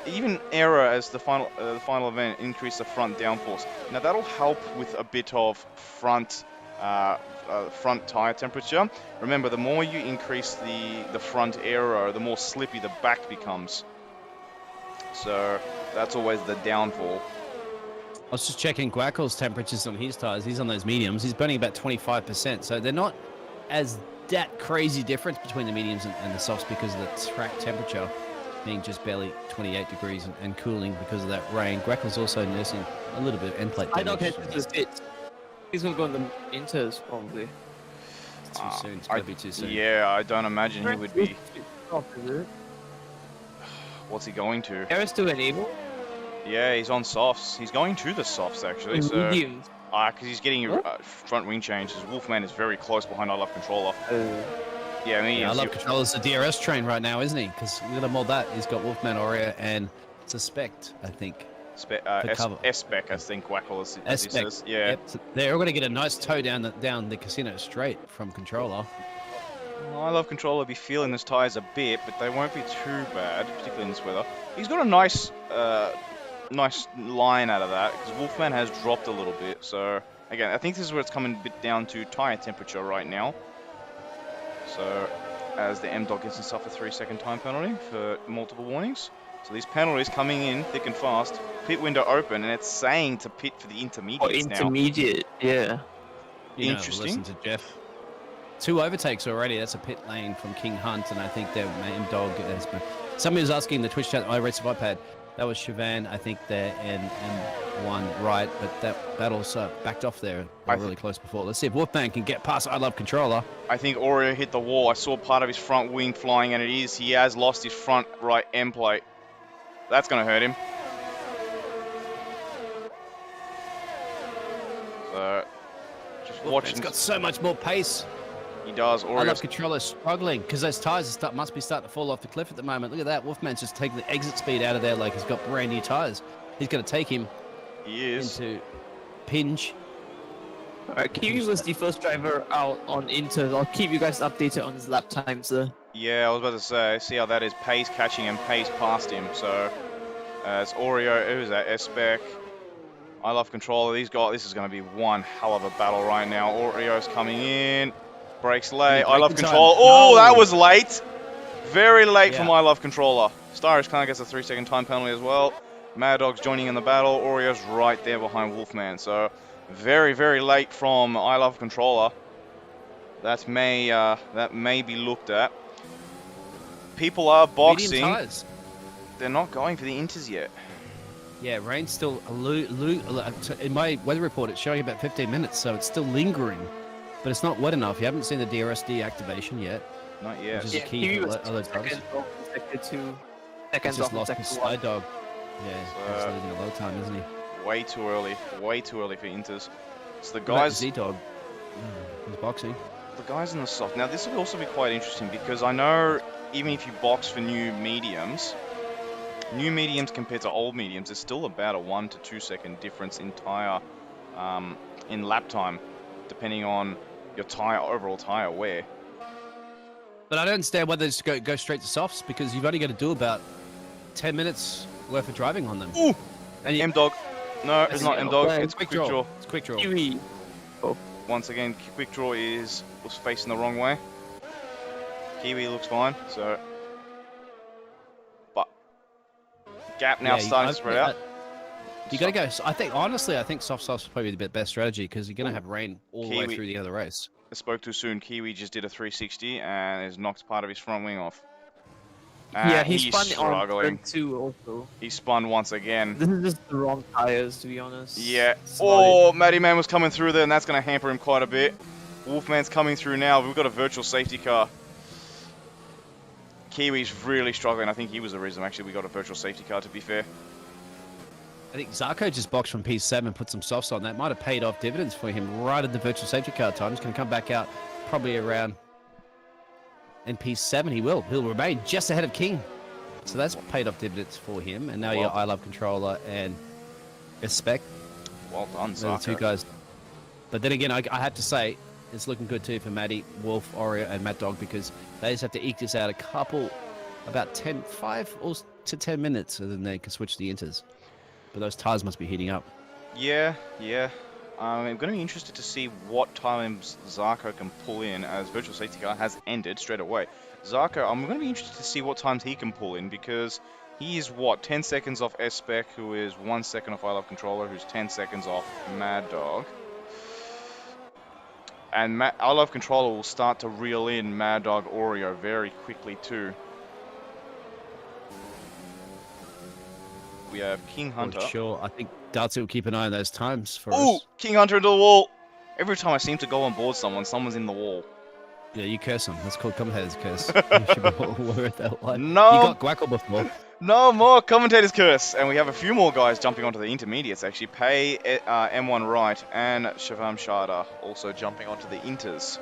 Even error as the final event increase the front downforce. Now that'll help with a bit of front tire temperature. Remember, the more you increase the front aero, the more slippy the back becomes. So that's always the downfall. I was just checking Guackel's temperatures on his tires. He's on those mediums. He's burning about 25%. So they're not as that crazy difference between the mediums and the softs because of the track temperature being just barely 28 degrees and cooling because of that rain. Guackel's also nursing a little bit of end plate damage. I don't get this bit. He's going to go in the inters, probably. It's too soon. It's going to be too soon. Yeah, I don't imagine he would be. What's he going to? Errors to enable? Yeah, he's on softs. He's going to the softs, actually. So, because he's getting a front wing change. His Wolfman is very close behind I Love Controller. Yeah, I Love Controller's the DRS train right now, isn't he? Because look at him all that. He's got Wolfman, Oreo, and Suspect, I think. S-Spec, I think Wackel is. S-Spec. Yeah. Yep. So they're going to get a nice tow down the casino straight from Controller. I Love Controller be feeling his tyres a bit, but they won't be too bad, particularly in this weather. He's got a nice line out of that, because Wolfman has dropped a little bit. So, again, I think this is where it's coming a bit down to tyre temperature right now. So, as the M-Dog gets himself a 3-second time penalty for multiple warnings. So these penalties coming in thick and fast. Pit window open, and it's saying to pit for the intermediates now. Intermediate, yeah. Interesting. Listen to Jeff. 2 overtakes already. That's a pit lane from King Hunt, and I think their M-Dog has been... Somebody was asking the Twitch chat, I raced the iPad. That was Chavan, I think they're in M1 right, but that also backed off there. They were really close before. Let's see if Wolfman can get past I Love Controller. I think Oreo hit the wall. I saw part of his front wing flying, and he has lost his front right end plate. That's going to hurt him. So, just watching. He's got so much more pace. He does. I Love Controller struggling because those tires must be starting to fall off the cliff at the moment. Look at that. Wolfman's just taking the exit speed out of there like he's got brand new tires. He's going to take him into Pinge. Alright, Kiwi was the first driver out on Inter. I'll keep you guys updated on his lap times there. Yeah, I was about to say, see how that is. Pace catching and pace past him. So, it's Oreo, who's that? S-Spec. I Love Controller. These guys, this is going to be one hell of a battle right now. Oreo's coming in. Brakes late. I Love Controller. Oh, that was late. Very late from I Love Controller. Styrish kind of gets a 3-second time penalty as well. Mad Dog's joining in the battle. Oreo's right there behind Wolfman. So, very, very late from I Love Controller. That may be looked at. People are boxing. They're not going for the inters yet. Yeah, rain's still in my weather report. It's showing about 15 minutes, so it's still lingering, but it's not wet enough. You haven't seen the DRS deactivation yet, Not yet. which is Yeah, a key Kiwi for was other drivers. seconds off in sector 2. He's Seconds just off in lost sector his 1. side dog. Yeah, he's So- losing a low time, isn't he? Way too early. Way too early for Inters. So the What about guys, Z dog. He's boxing. the guys in the soft. Now this will also be quite interesting because I know even if you box for new mediums compared to old mediums, it's still about a 1 to 2 second difference in tire, in lap time, depending on your overall tire wear. But I don't understand whether it's go straight to softs because you've only got to do about 10 minutes worth of driving on them. Ooh, And you, M-Dog. No, it's not M-Dog. Okay. It's quick draw. It's quick draw. Kiwi. Once again, quick draw was facing the wrong way. Kiwi looks fine. So, but gap now starting to spread out. You got to go. I think honestly, I think soft softs is probably the best strategy because you're going to have rain all the way Kiwi. through the other race. I spoke too soon. Kiwi just did a 360 and has knocked part of his front wing off. Yeah, he's he spun struggling. on turn 2 also. He spun once again. This is just the wrong tires, to be honest. Yeah. It's Oh, Matty Man was coming through there, and that's going to hamper him quite a bit. Wolfman's coming through now. We've got a virtual safety car. Kiwi's really struggling. I think he was the reason actually we got a virtual safety car, to be fair. I think Zarko just boxed from P7 and put some softs on. That might have paid off dividends for him right at the virtual safety car time. He's going to come back out probably around in P7. He'll remain just ahead of King. So that's paid off dividends for him. And now you got I Love Controller and Respect. Well done, They're the two Zarko. guys. But then again, I have to say, it's looking good too for Matty, Wolf, Oreo, and Mad Dog because they just have to eke this out about 5 or to 10 minutes, and then they can switch the inters. But those tires must be heating up. Yeah. I'm going to be interested to see what times Zarko can pull in as virtual safety car has ended straight away. Zarko, I'm going to be interested to see what times he can pull in because he is, 10 seconds off S-Spec, who is 1 second off I Love Controller, who's 10 seconds off Mad Dog. And I Love Controller will start to reel in Mad Dog Oreo very quickly too. We have King Hunter. Sure, I think Dartsy will keep an eye on those times for Ooh, us. King Hunter into the wall. Every time I seem to go on board someone's in the wall. Yeah, you curse them. That's called commentator's curse. You should be all aware of that one. No. You got Guackle before. No more commentator's curse. And we have a few more guys jumping onto the intermediates actually. Pei, M1 Right, and Shivam Sharda also jumping onto the inters.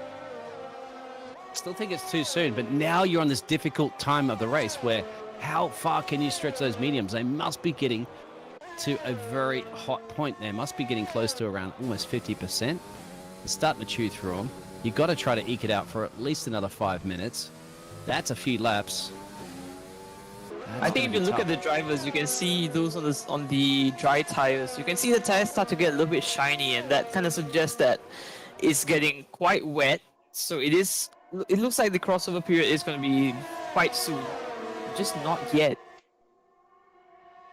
Still think it's too soon, but now you're on this difficult time of the race where how far can you stretch those mediums? They must be getting to a very hot point. They must be getting close to around almost 50%. They're starting to chew through them. You've got to try to eke it out for at least another 5 minutes. That's a few laps. I think if you look at the drivers, you can see those on the dry tires. You can see the tires start to get a little bit shiny, and that kind of suggests that it's getting quite wet. So it looks like the crossover period is going to be quite soon. Just not yet.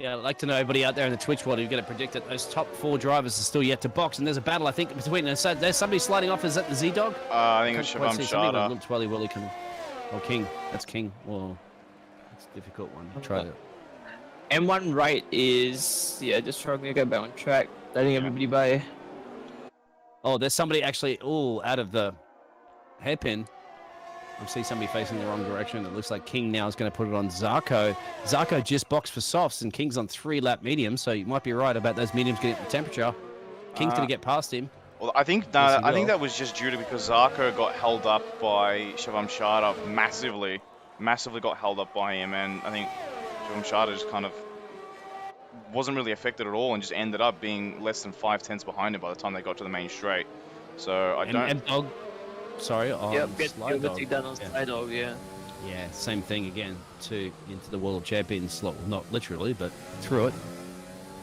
Yeah, I'd like to know everybody out there in the Twitch world who's going to predict that those top 4 drivers are still yet to box. And there's a battle, I think, between them. So there's somebody sliding off. Is that the Z-Dog? I think it's Can't quite Shivam see. Somebody Sharda. looks Willy coming. Oh, King. That's King. Well, it's a difficult one. Try it. M1 right is just struggling to get back on track, letting everybody by. Oh, there's somebody actually out of the hairpin. I see somebody facing the wrong direction. It looks like King now is going to put it on Zarko. Zarko just boxed for softs, and King's on 3-lap mediums, so you might be right about those mediums getting the temperature. King's going to get past him. Well, I think that was just due to because Zarko got held up by Shivam Sharda massively got held up by him, and I think Shivam Sharda just kind of wasn't really affected at all and just ended up being less than 5 tenths behind him by the time they got to the main straight. So I don't. M-Dog, sorry, on Get Slide Dog. take down on Slide Dog, yeah. Yeah, same thing again. Into the World Champions slot. Not literally, but through it.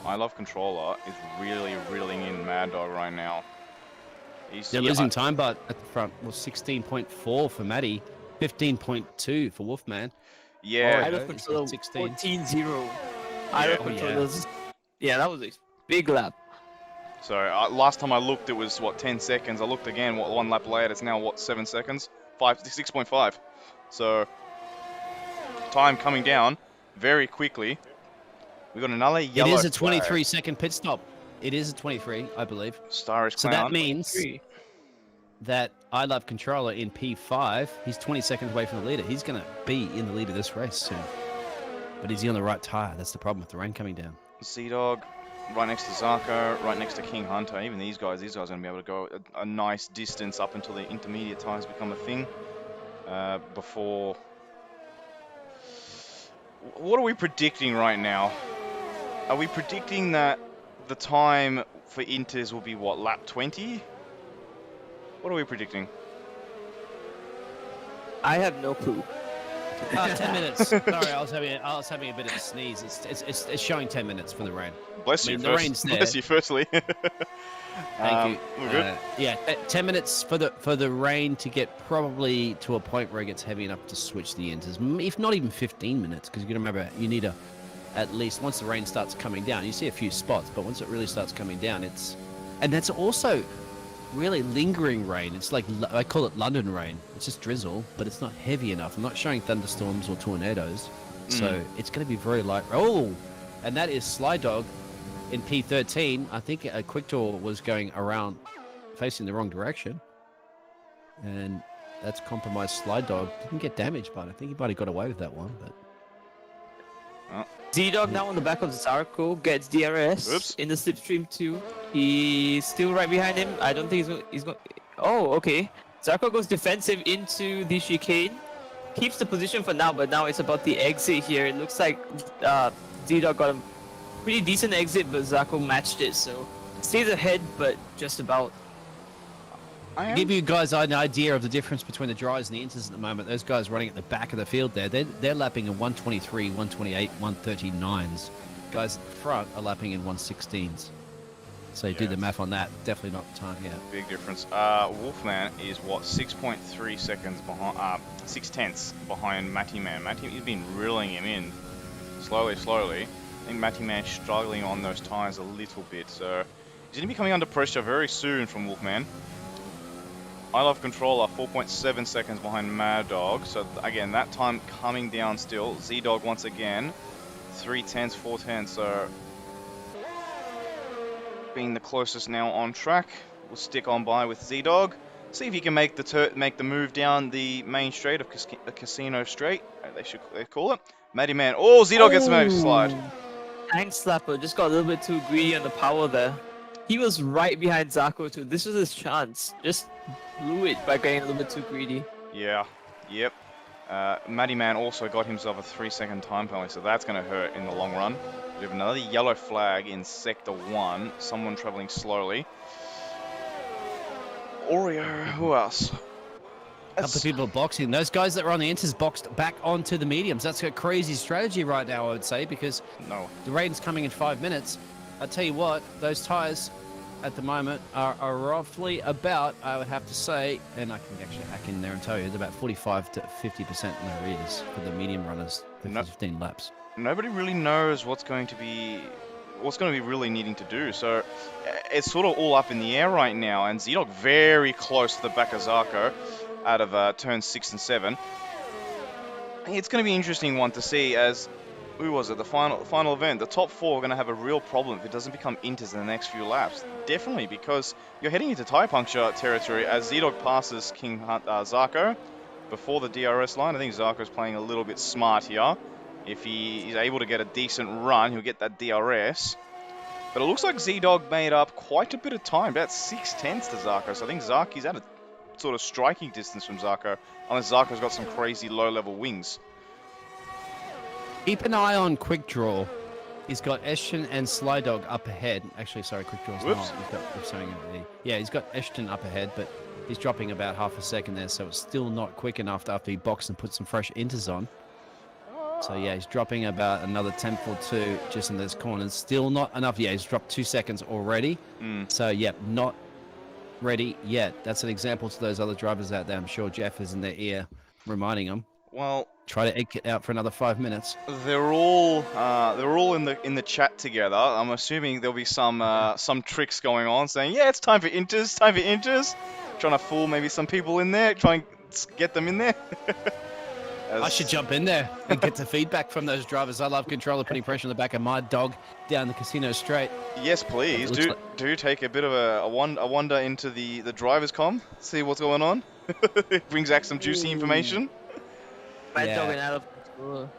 I Love Controller is really reeling in Mad Dog right now. They're losing time, but at the front was 16.4 for Matty, 15.2 for Wolfman. Yeah. I Love Controller 16. 14-0. I Love Controllers. Yeah, that was a big lap. So last time I looked, it was 10 seconds. I looked again. 1 lap later, it's now 7 seconds? 6.5. So time coming down very quickly. We got another It yellow is a flag. 23-second pit stop. It is a 23, I believe. Star is So clown. that means that I Love Controller in P5, he's 20 seconds away from the leader. He's going to be in the lead of this race soon. But is he on the right tyre? That's the problem with the rain coming down. Z-Dog, right next to Zarko, right next to King Hunter. Even these guys are going to be able to go a nice distance up until the intermediate times become a thing. Before... What are we predicting right now? Are we predicting that the time for Inters will be, what, lap 20? What are we predicting? I have no clue. 10 minutes. Sorry, I was having a bit of a sneeze. It's showing 10 minutes for the rain. Bless you. The rain's there. Bless you, firstly. Thank you. We're good. Yeah, 10 minutes for the rain to get probably to a point where it gets heavy enough to switch the Inters. If not even 15 minutes, because you got to remember, you need at least once the rain starts coming down. You see a few spots, but once it really starts coming down, and that's also really lingering rain. It's like, I call it London rain. It's just drizzle, but it's not heavy enough. I'm not showing thunderstorms or tornadoes. So it's going to be very light. Oh, and that is Sly Dog in P13. I think a quick tour was going around facing the wrong direction. And that's compromised Sly Dog. Didn't get damaged, but I think he might have got away with that one. But Z-Dog now on the back of Zarko gets DRS. Oops. In the slipstream too. He's still right behind him. I don't think he's going. Oh, okay. Zarko goes defensive into the chicane. Keeps the position for now, but now it's about the exit here. It looks like Z-Dog got a pretty decent exit, but Zarko matched it, so stays ahead, but just about. to give you guys an idea of the difference between the dries and the inters at the moment, those guys running at the back of the field there, they're lapping in 123, 128, 139s. Guys at the front are lapping in 116s. So you do the math on that, definitely not the time yet. Big difference. Wolfman is what, 6.3 seconds behind, 6/10 behind Matty Man. He's been reeling him in slowly. I think Matty Man's struggling on those tires a little bit, so he's going to be coming under pressure very soon from Wolfman. I Love Controller 4.7 seconds behind Mad Dog, so again that time coming down still. Z-Dog once again 3/10, 4/10, so being the closest now on track. We'll stick on by with Z-Dog. See if he can make the move down the main straight of Casino Straight. They call it. Matty Man. Oh, Z-Dog gets a slide. Tank Slapper just got a little bit too greedy on the power there. He was right behind Zarko too. This was his chance. Just blew it by getting a little bit too greedy. Yeah. Yep. Matty Man also got himself a 3-second time penalty, so that's going to hurt in the long run. We have another yellow flag in Sector 1. Someone traveling slowly. Oreo, who else? A couple of people boxing. Those guys that were on the inters boxed back onto the mediums. That's a crazy strategy right now, I would say, because the rain's coming in 5 minutes. I tell you what, those tyres at the moment are roughly about, I would have to say, and I can actually hack in there and tell you, it's about 45 to 50% in the rears for the medium runners for 15 laps. Nobody really knows what's going to be really needing to do. So it's sort of all up in the air right now. And Z-Dog very close to the back of Zarko out of turns 6 and 7. It's going to be an interesting one to see as, who was it, the final event. The top 4 are going to have a real problem if it doesn't become inters in the next few laps. Definitely, because you're heading into tyre puncture territory as Z-Dog passes Zarko before the DRS line. I think Zarko's playing a little bit smart here. If he is able to get a decent run, he'll get that DRS. But it looks like Z-Dog made up quite a bit of time, about 6/10 to Zarko. So I think Zarko's at a sort of striking distance from Zarko, unless Zarko's got some crazy low-level wings. Keep an eye on Quick Draw. He's got Ashton and Sly Dog up ahead. Actually, sorry, Quick Draw's not. He's got Ashton up ahead, but he's dropping about half a second there, so it's still not quick enough after he boxed and put some fresh inters on. So yeah, he's dropping about another 10 or 2 just in those corners. Still not enough. Yeah, he's dropped 2 seconds already. So yeah, not ready yet. That's an example to those other drivers out there. I'm sure Jeff is in their ear reminding them. Well, try to egg it out for another 5 minutes. They're all in the chat together. I'm assuming there'll be some tricks going on, saying, yeah, it's time for inters, Trying to fool maybe some people in there, try and get them in there. I should jump in there and get the feedback from those drivers. I love controller putting pressure on the back of my dog down the casino straight. Yes, please. Do take a bit of a wander into the driver's com. See what's going on. It brings back some juicy information. Mad Dog and out of control.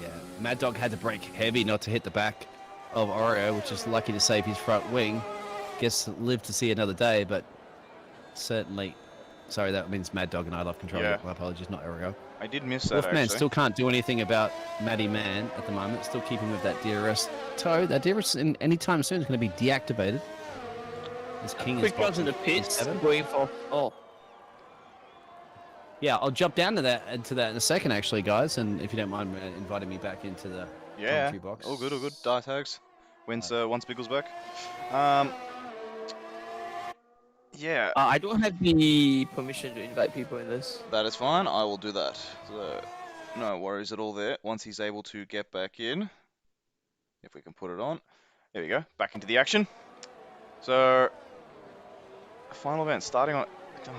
Yeah, Mad Dog had to brake heavy not to hit the back of Oreo, which is lucky to save his front wing. Guess live to see another day, but certainly. Sorry, that means Mad Dog and I love control. Yeah. My apologies, not Oreo. I did miss that, Wolfman actually. still can't do anything about Matty Man at the moment. Still keeping with that DRS toe. That DRS anytime soon is going to be deactivated. This King Quick is runs in the pits, going for Yeah, I'll jump down to that in a second, actually, guys. And if you don't mind inviting me back into the commentary box. All good. Die tags. Once Biggles back. Yeah. I don't have the permission to invite people in this. That is fine. I will do that. So, no worries at all there. Once he's able to get back in, if we can put it on. There we go. Back into the action. So, final event starting on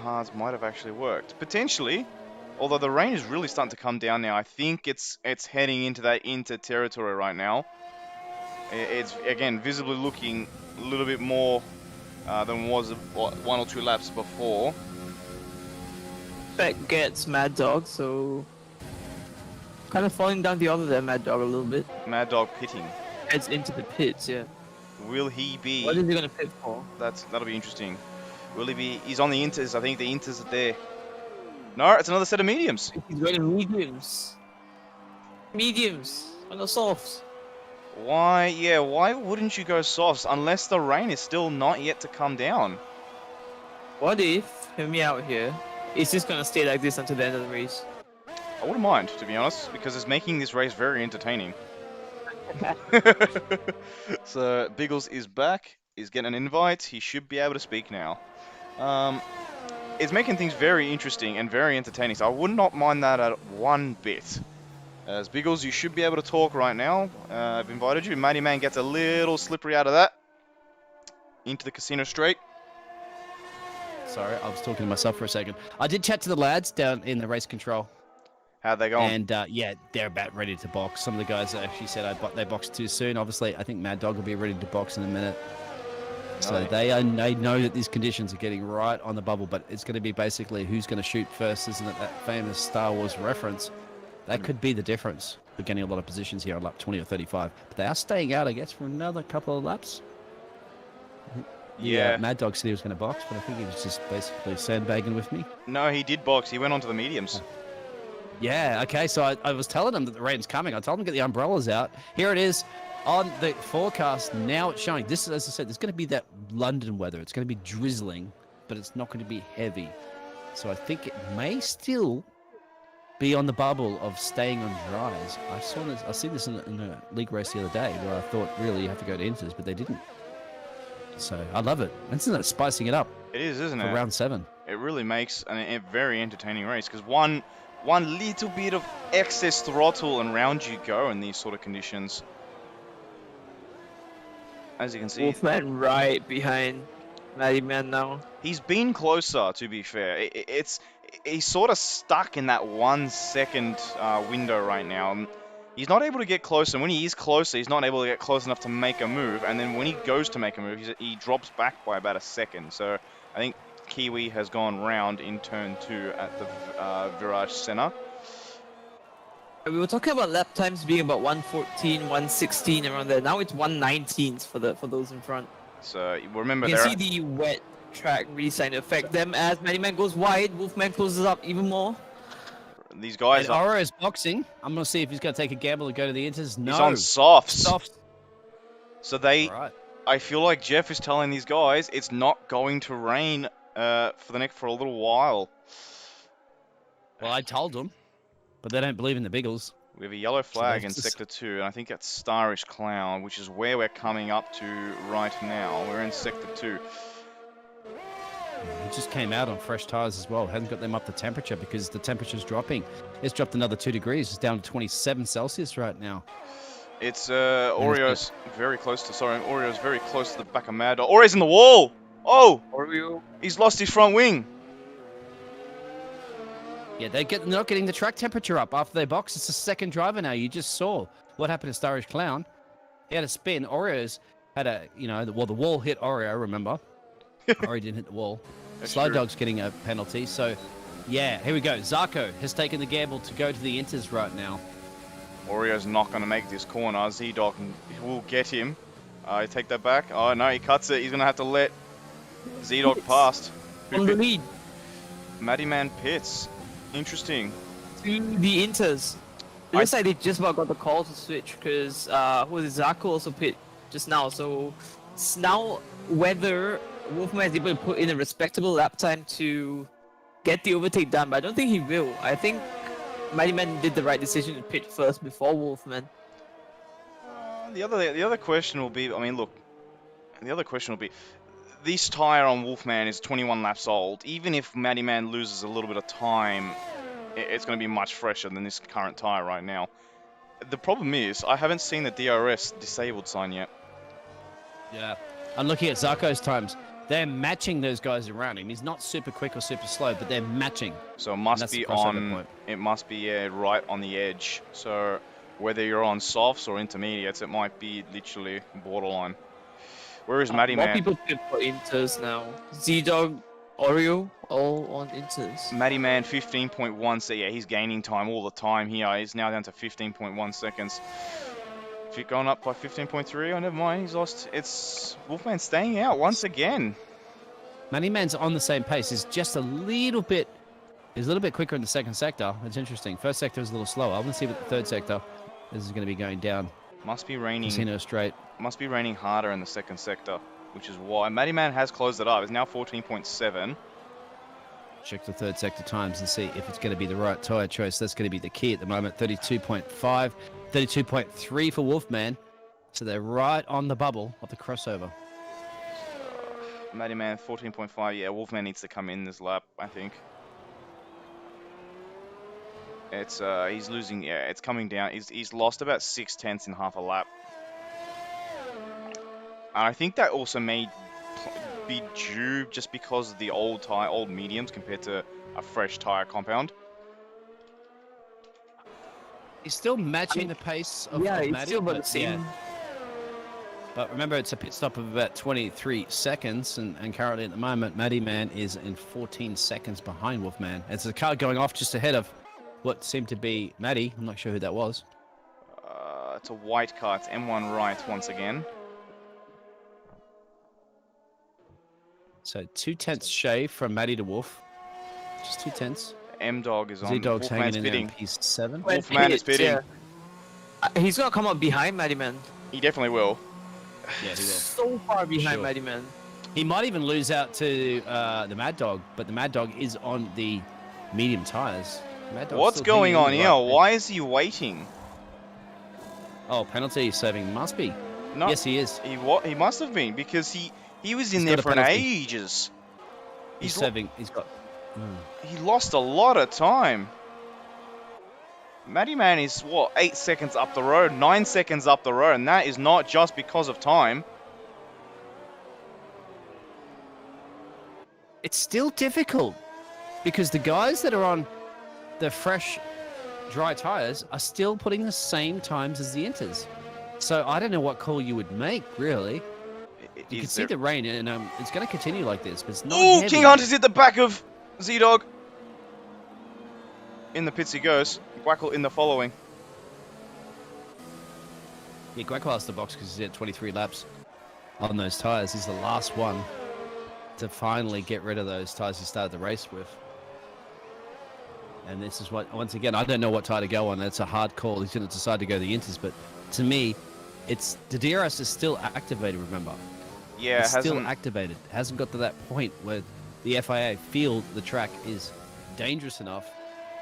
hards might have actually worked potentially. Although the rain is really starting to come down now. I think it's heading into that inter territory right now. It's again visibly looking a little bit more than was one or two laps before. Beck gets Mad Dog, so kind of falling down the other there, Mad Dog a little bit. Mad Dog pitting. Heads into the pits, yeah. Will he be? What is he gonna pit for? That'll be interesting. Will he be? He's on the inters. I think the inters are there. No, it's another set of mediums. He's going to mediums. Mediums, on the softs. Why? Yeah. Why wouldn't you go softs unless the rain is still not yet to come down? What if, hear me out here, it's just gonna stay like this until the end of the race? I wouldn't mind, to be honest, because it's making this race very entertaining. So Biggles is back. He's getting an invite. He should be able to speak now. It's making things very interesting and very entertaining. So I would not mind that at one bit. As Biggles, you should be able to talk right now. I've invited you. Matty Man gets a little slippery out of that. Into the casino straight. Sorry, I was talking to myself for a second. I did chat to the lads down in the race control. How'd they go? And yeah, they're about ready to box. Some of the guys actually said they boxed too soon. Obviously, I think Mad Dog will be ready to box in a minute. So they know that these conditions are getting right on the bubble, but it's going to be basically who's going to shoot first, isn't it? That famous Star Wars reference. That could be the difference. We're getting a lot of positions here on lap 20 or 35. But they are staying out, I guess, for another couple of laps. Yeah. Mad Dog said he was going to box, but I think he was just basically sandbagging with me. No, he did box. He went on to the mediums. Yeah, okay, so I was telling him that the rain's coming. I told him to get the umbrellas out. Here it is on the forecast. Now it's showing. This, as I said, there's going to be that London weather. It's going to be drizzling, but it's not going to be heavy. So I think it may still be on the bubble of staying on dries. I see this in a league race the other day where I thought, really, you have to go to inters, but they didn't. So I love it. Isn't that spicing it up? It is, isn't for it? round 7. It really makes a very entertaining race because one little bit of excess throttle and round you go in these sort of conditions. As you can see, Wolfman right behind Matty Man now. He's been closer, to be fair. He's sort of stuck in that 1 second window right now. He's not able to get closer. When he is closer, he's not able to get close enough to make a move. And then when he goes to make a move, he drops back by about a second. So I think Kiwi has gone round in turn 2 at the Virage Center. We were talking about lap times being about 1:14, 1:16 around there. Now it's 1:19 for those in front. So remember, you can see the wet track really starting to affect them as Matty Man goes wide. Wolfman closes up even more. These guys and Aura is boxing. I'm going to see if he's going to take a gamble and go to the inters. No. He's on softs. Softs. So they... Right. I feel like Jeff is telling these guys it's not going to rain for a little while. Well, I told them, but they don't believe in the Biggles. We have a yellow flag in Sector 2, and I think that's Starish Clown, which is where we're coming up to right now. We're in Sector 2. He just came out on fresh tyres as well. Hasn't got them up to temperature because the temperature's dropping. It's dropped another 2 degrees. It's down to 27 Celsius right now. It's Oreo's very close to. Sorry, Oreo's very close to the back of Mad Dog. Oreo's in the wall. Oh, Oreo. He's lost his front wing. Yeah, they're not getting the track temperature up after they box. It's the second driver now. You just saw what happened to Starish Clown. He had a spin. Oreo's had a, the wall hit Oreo, remember? Oreo didn't hit the wall. Slow true. Dog's getting a penalty. So, yeah, here we go. Zarko has taken the gamble to go to the Inters right now. Oreo's not going to make this corner. Z-Dog will get him. Take that back. Oh, no, he cuts it. He's going to have to let Z-Dog past. On the lead. Matty Man pits. Interesting. To the Inters. It looks like they just about got the call to switch because who was it? Zarko also pit just now. So it's now whether Wolfman is able to put in a respectable lap time to get the overtake done, but I don't think he will. I think Mighty Man did the right decision to pit first before Wolfman. The other question will be, I mean, look, the other question will be, this tyre on Wolfman is 21 laps old. Even if Matty Man loses a little bit of time, it's going to be much fresher than this current tyre right now. The problem is, I haven't seen the DRS disabled sign yet. Yeah. I'm looking at Zarko's times. They're matching those guys around him. He's not super quick or super slow, but they're matching. So it must be on, it must be right on the edge. So whether you're on softs or intermediates, it might be literally borderline. Where is Matty Man? More people pit for Inters now. Z-Dog, Oreo, all on Inters. Matty Man 15.1, so yeah, he's gaining time all the time here. He's now down to 15.1 seconds. If you're going up by 15.3, oh, never mind, he's lost. It's Wolfman staying out once again. Matty Man's on the same pace. He's just a little bit quicker in the second sector. It's interesting. First sector is a little slower. I want to see what the third sector is going to be going down. Must be raining. Casino straight. Must be raining harder in the second sector, which is why Matty Man has closed it up. It's now 14.7. Check the third sector times and see if it's going to be the right tyre choice. That's going to be the key at the moment. 32.5, 32.3 for Wolfman. So they're right on the bubble of the crossover. Matty Man 14.5. Yeah, Wolfman needs to come in this lap, I think. It's he's losing. Yeah, it's coming down. He's lost about 0.6 in half a lap. And I think that also may be due just because of the old mediums compared to a fresh tire compound. He's still matching the pace of Matty. Matty, Still about the same. yeah. But remember, it's a pit stop of about 23 seconds, and currently at the moment, Matty Man is in 14 seconds behind Wolfman. It's a car going off just ahead of what seemed to be Matty. I'm not sure who that was. It's a white car. It's M1 right once again. So 2/10 shave from Matty to Wolf. Just 2/10. M-Dog is on. Z-Dog's Wolfman's hanging in pitting. there in P7. Wolfman is pitting. Yeah. He's gonna come up behind Matty Man. He definitely will. Yeah, he will. So far behind Sure. Matty Man. He might even lose out to the Mad Dog, but the Mad Dog is on the medium tires. Mad Dog's What's still going hanging on in here? right there. Why is he waiting? Oh, penalty serving must be. No, Yes, he is. He must have been because he was in He's there got a for an penalty. ages. He's serving. He's got. He lost a lot of time. Matty Man is, what, 8 seconds up the road, 9 seconds up the road, and that is not just because of time. It's still difficult because the guys that are on the fresh, dry tires are still putting the same times as the Inters. So I don't know what call you would make, really. You can see the rain, and it's going to continue like this, but it's not Ooh, heavy. King Hunter's hit the back of Z-Dog. In the pits he goes. Guackle in the following. Yeah, Greg lost the box because he's at 23 laps on those tires. He's the last one to finally get rid of those tires he started the race with. And this is what, once again, I don't know what tire to go on. That's a hard call. He's going to decide to go the Inters, but to me, it's the DRS is still activated, remember? Yeah, It's still activated. It hasn't got to that point where the FIA feel the track is dangerous enough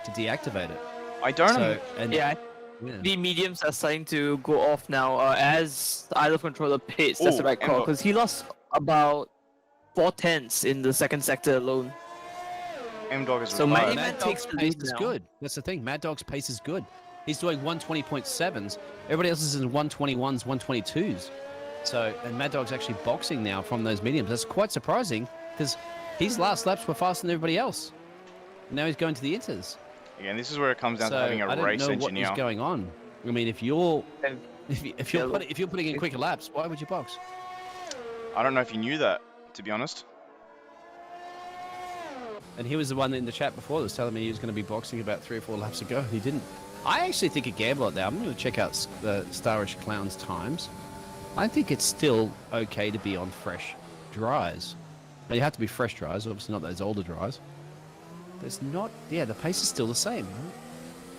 to deactivate it. I don't know. Yeah, the mediums are starting to go off now as the idle controller pits. That's the right call because he lost about 4/10 in the second sector alone. M-Dog is So retired. Mad Dog's pace is good. That's the thing. Mad Dog's pace is good. He's doing 120.7s. Everybody else is in 121s, 122s. So, and Mad Dog's actually boxing now from those mediums. That's quite surprising because his last laps were faster than everybody else. Now he's going to the Inters. Again, this is where it comes down to So having a I don't race know engineer. what is going on. I mean, if you're And if you're putting in quicker laps, why would you box? I don't know if you knew that, to be honest. And he was the one in the chat before that was telling me he was going to be boxing about 3 or 4 laps ago. He didn't. I actually think a gamble at that. I'm going to check out the Starish Clown's times. I think it's still okay to be on fresh dries. Now, you have to be fresh dries, obviously not those older dries. There's not... Yeah, the pace is still the same. Right?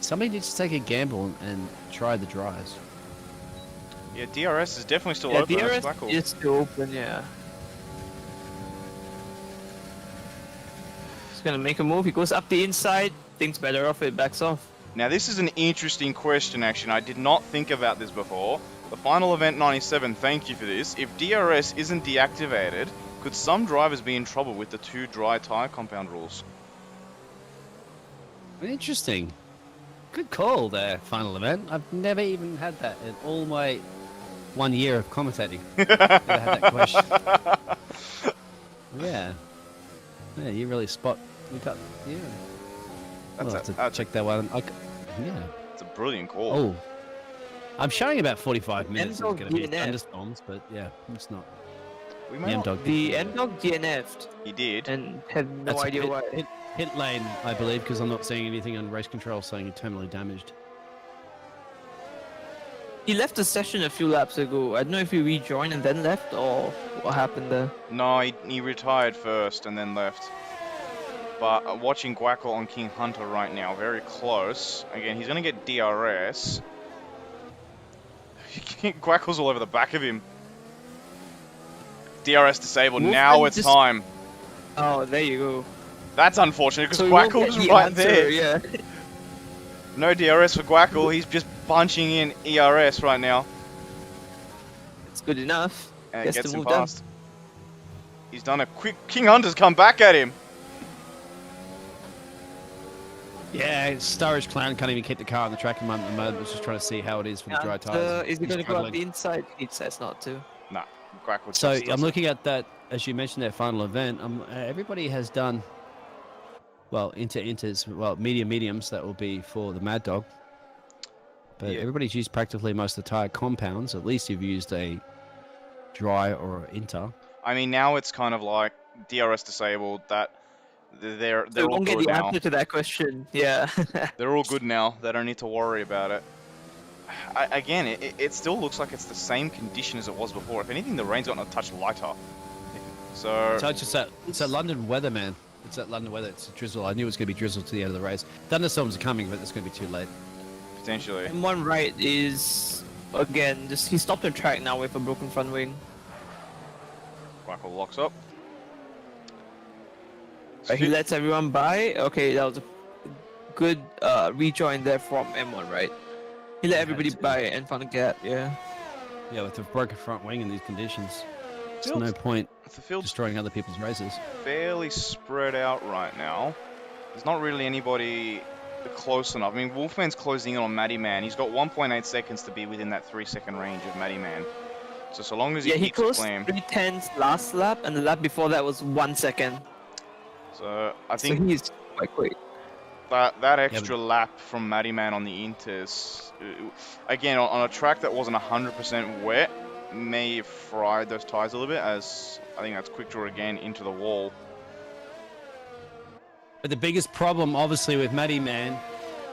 Somebody needs to take a gamble and try the dries. Yeah, DRS is definitely still yeah, open. That's DRS quite cool. is still open, yeah. He's gonna make a move. He goes up the inside. Thinks better of it. Backs off. Now, this is an interesting question, actually. I did not think about this before. The final event 97, thank you for this. If DRS isn't deactivated, could some drivers be in trouble with the 2 dry tyre compound rules? Interesting. Good call there, final event. I've never even had that in all my 1 year of commentating. Never had that question. Yeah. Yeah, you really spot. We got. Yeah. I'll have to check that one. Yeah. It's a brilliant call. Oh. I'm showing about 45 minutes. It's End-dog going to be DNF. thunderstorms, but yeah, it's not. We The may not. M-Dog. The N-Dog DNF'd He did. and had no That's idea why. Hit lane, I believe, because I'm not seeing anything on race control saying he terminally damaged. He left the session a few laps ago. I don't know if he rejoined and then left or what happened there. No, he retired first and then left. But watching Guackle on King Hunter right now, very close. Again, he's going to get DRS. Guackle's all over the back of him. DRS disabled. Wolfman Now it's just- time. Oh, there you go. That's unfortunate because So he won't Guackle's get the right answer, there. Yeah. No DRS for Guackle. He's just bunching in ERS right now. It's good enough. And it Gets gets the him move done. past. He's done a quick... King Hunter's come back at him. Yeah, Starish Clown can't even keep the car on the track in the mud. Was just trying to see how it is for the dry tires. Is he He's going to go up struggling. the inside? It says not to. Nah, Guackle So just I'm doesn't. looking at that, as you mentioned, their final event. Everybody has done, well, inters, well, mediums, that will be for the Mad Dog. But Yeah. everybody's used practically most of the tire compounds. At least you've used a dry or inter. I mean, now it's kind of like DRS disabled. That they're So we all won't get good the now. answer to that question. Yeah. They're all good now. They don't need to worry about it. Again, it still looks like it's the same condition as it was before. If anything, the rain's gotten a touch lighter. So So it's a London weather, man. It's that London weather. It's a drizzle. I knew it was going to be drizzle to the end of the race. Thunderstorms are coming, but it's going to be too late. potentially. And one right is, again, just he stopped the track now with a broken front wing. Guackle locks up. But he lets everyone by. Okay, that was a good rejoin there from M1, right? He let everybody by and found a gap, yeah. Yeah, with a broken front wing in these conditions, there's Field's- no point The field's destroying other people's races. fairly spread out right now. There's not really anybody close enough. I mean, Wolfman's closing in on Matty Man. He's got 1.8 seconds to be within that 3-second range of Matty Man. So long as he Yeah, he keeps it closed clean. 3:10 last lap, and the lap before that was 1 second. So I So think he's quite quick. that extra lap from Matty Man on the Inters, again, on a track that wasn't 100% wet, may have fried those tyres a little bit, as I think that's quick draw again into the wall. But the biggest problem, obviously, with Matty Man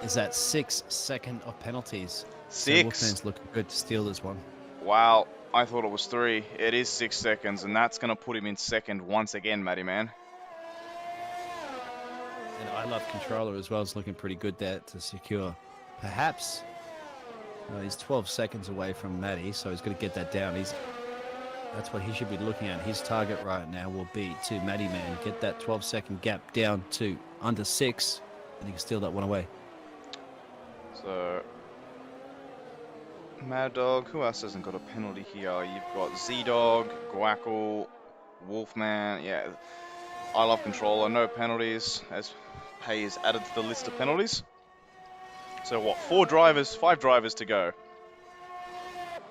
is that 6 second of penalties. So 6? Wolfman's looking good to steal this one. Wow, I thought it was 3. It is 6 seconds, and that's going to put him in second once again, Matty Man. And I Love Controller as well is looking pretty good there to secure. Perhaps he's 12 seconds away from Matty, so he's going to get that down. That's what he should be looking at. His target right now will be to Matty Man, get that 12-second gap down to under 6, and he can steal that one away. So, Mad Dog, who else hasn't got a penalty here? You've got Z-Dog, Guackle, Wolfman, yeah. I Love Controller, no penalties, as Pay is added to the list of penalties. So what, 5 drivers to go.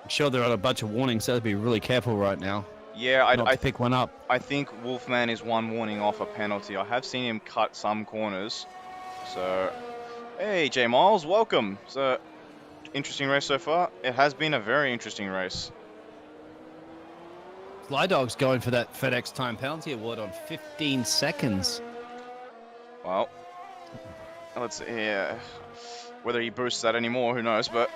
I'm sure they're on a bunch of warnings, so they'll be really careful right now. Yeah, Not to pick one up. I think Wolfman is one warning off a penalty. I have seen him cut some corners, so Hey, J Miles, welcome. So, interesting race so far. It has been a very interesting race. Fly Dog's going for that FedEx time penalty award on 15 seconds. Well, let's see here. Whether he boosts that anymore, who knows, but...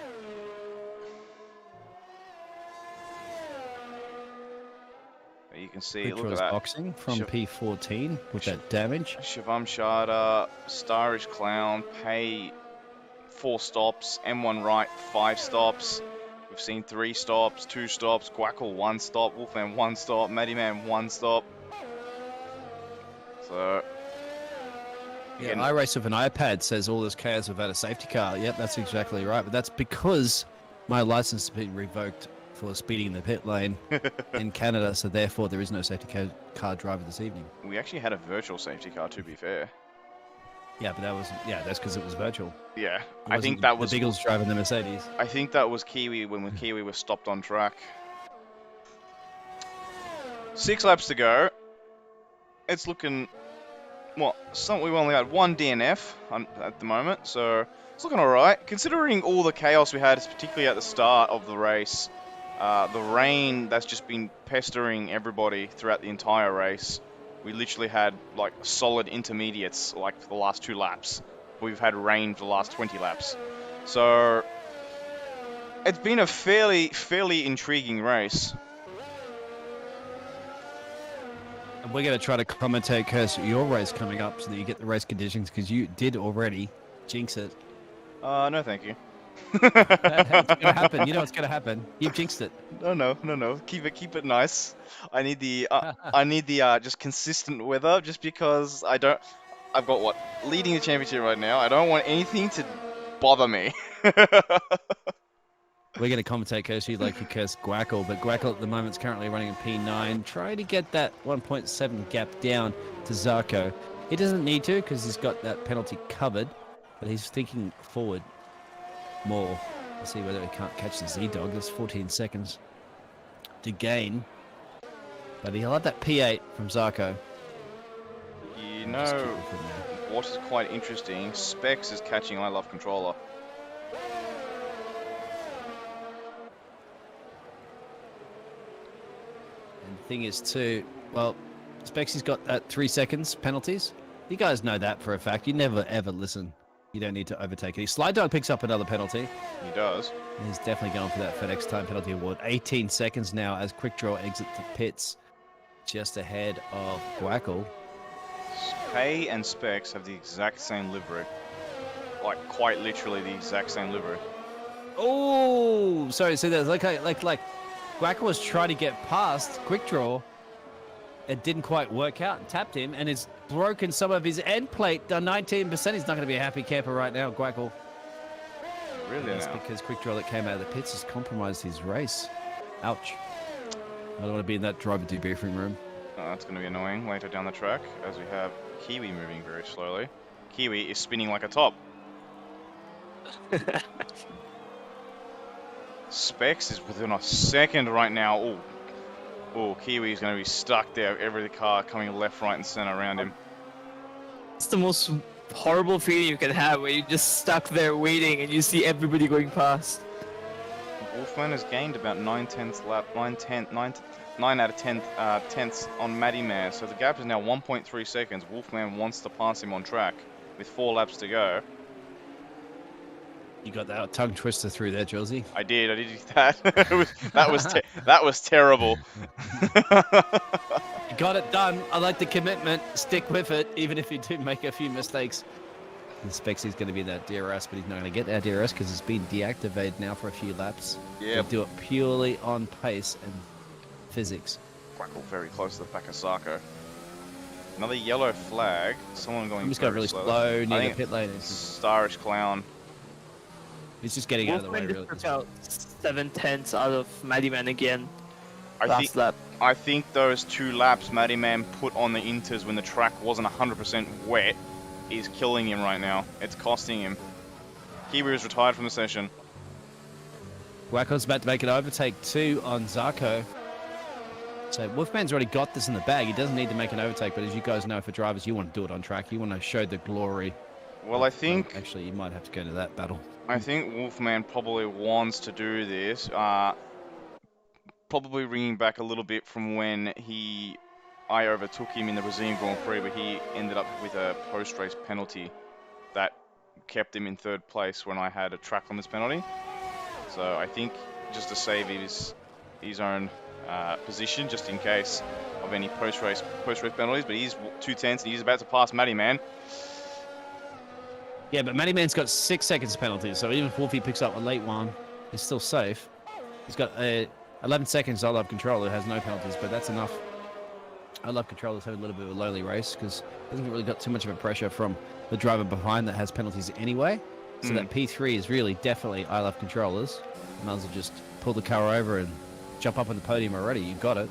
You can see, look at Quick that. boxing from Shiv- P14 with that damage. Shivam Sharda, Starish Clown, Pay 4 stops, M1 right 5 stops. We've seen 3 stops, 2 stops, Quackle 1 stop, Wolfman 1 stop, Mattyman 1 stop. So... Yeah, iRace with an iPad says all this chaos without a safety car. Yep, that's exactly right. But that's because my license has been revoked for speeding in the pit lane in Canada, so therefore there is no safety car driver this evening. We actually had a virtual safety car, to be fair. Yeah, but that's because it was virtual. Yeah, I think that was... the Beagles driving the Mercedes. I think that was Kiwi when Kiwi was stopped on track. 6 laps to go. It's looking... Well, we only had 1 DNF at the moment, so it's looking alright. Considering all the chaos we had, particularly at the start of the race, the rain that's just been pestering everybody throughout the entire race, we literally had like solid intermediates like for the last 2 laps. We've had rain for the last 20 laps. So it's been a fairly intriguing race. And we're going to try to commentate, Curse, your race coming up so that you get the race conditions, because you did already jinx it. No thank you. It's going to happen. You know what's going to happen. You've jinxed it. No. Keep it nice. I need the just consistent weather, just because I've got leading the championship right now. I don't want anything to bother me. We're going to commentate Kirsty like you curse Guackle, but Guackle at the moment is currently running in P9, trying to get that 1.7 gap down to Zarko. He doesn't need to because he's got that penalty covered, but he's thinking forward more. Let's see whether he can't catch the Z-Dog. There's 14 seconds to gain, but he'll have that P8 from Zarko. You know what is quite interesting? Specs is catching I Love Controller. Thing is too, well, Spexy's got 3 seconds penalties. You guys know that for a fact. You never ever listen. You don't need to overtake it. Slide Dog picks up another penalty. He does. He's definitely going for that FedEx time penalty award. 18 seconds now as Quick Draw exits the pits, just ahead of Guackle. Pay and Specs have the exact same livery. Like, quite literally the exact same livery. Oh, sorry. So there's like Guackle was trying to get past Quick Draw. It didn't quite work out and tapped him, and it's broken some of his end plate. Done 19%. He's not going to be a happy camper right now, Guackle. Really? That's because Quick Draw that came out of the pits has compromised his race. Ouch. I don't want to be in that driver debriefing room. That's going to be annoying later down the track, as we have Kiwi moving very slowly. Kiwi is spinning like a top. Specs is within a second right now. Oh, Kiwi is going to be stuck there. Every car coming left, right, and center around him. It's the most horrible feeling you can have, where you're just stuck there waiting and you see everybody going past. Wolfman has gained about 9 out of 10 tenths on Matty Man, so the gap is now 1.3 seconds. Wolfman wants to pass him on track with 4 laps to go. You got that tongue twister through there, Josie. I did that. that was terrible. You got it done. I like the commitment. Stick with it, even if you do make a few mistakes. And Spexy's going to be that DRS, but he's not going to get that DRS because it's been deactivated now for a few laps. Yeah. He'll do it purely on pace and physics. Quackle very close to the back of Sarko. Another yellow flag. Someone going. He's got really slow near the pit lane. Starish Clown. He's just getting out of the way, really. Just took out 7/10 out of Matty Man again. Last lap. I think those 2 laps Matty Man put on the inters when the track wasn't 100% wet is killing him right now. It's costing him. Kiwi is retired from the session. Wacko's about to make an overtake 2 on Zarko. So Wolfman's already got this in the bag. He doesn't need to make an overtake, but as you guys know, for drivers, you want to do it on track. You want to show the glory Well, I think actually you might have to go to that battle. I think Wolfman probably wants to do this. Probably ringing back a little bit from when I overtook him in the Brazilian Grand Prix, but he ended up with a post-race penalty that kept him in third place when I had a track on this penalty. So I think just to save his own position, just in case of any post-race penalties. But he's 2/10 and he's about to pass Matty Man. Yeah, but Matty Man's got 6 seconds penalty, so even if Wolfie picks up a late one, he's still safe. He's got 11 seconds. I Love Controller has no penalties, but that's enough. I Love Controller's had a little bit of a lowly race because he hasn't really got too much of a pressure from the driver behind that has penalties anyway. So that P3 is really definitely I Love Controllers. Might as well just pull the car over and jump up on the podium already. You got it.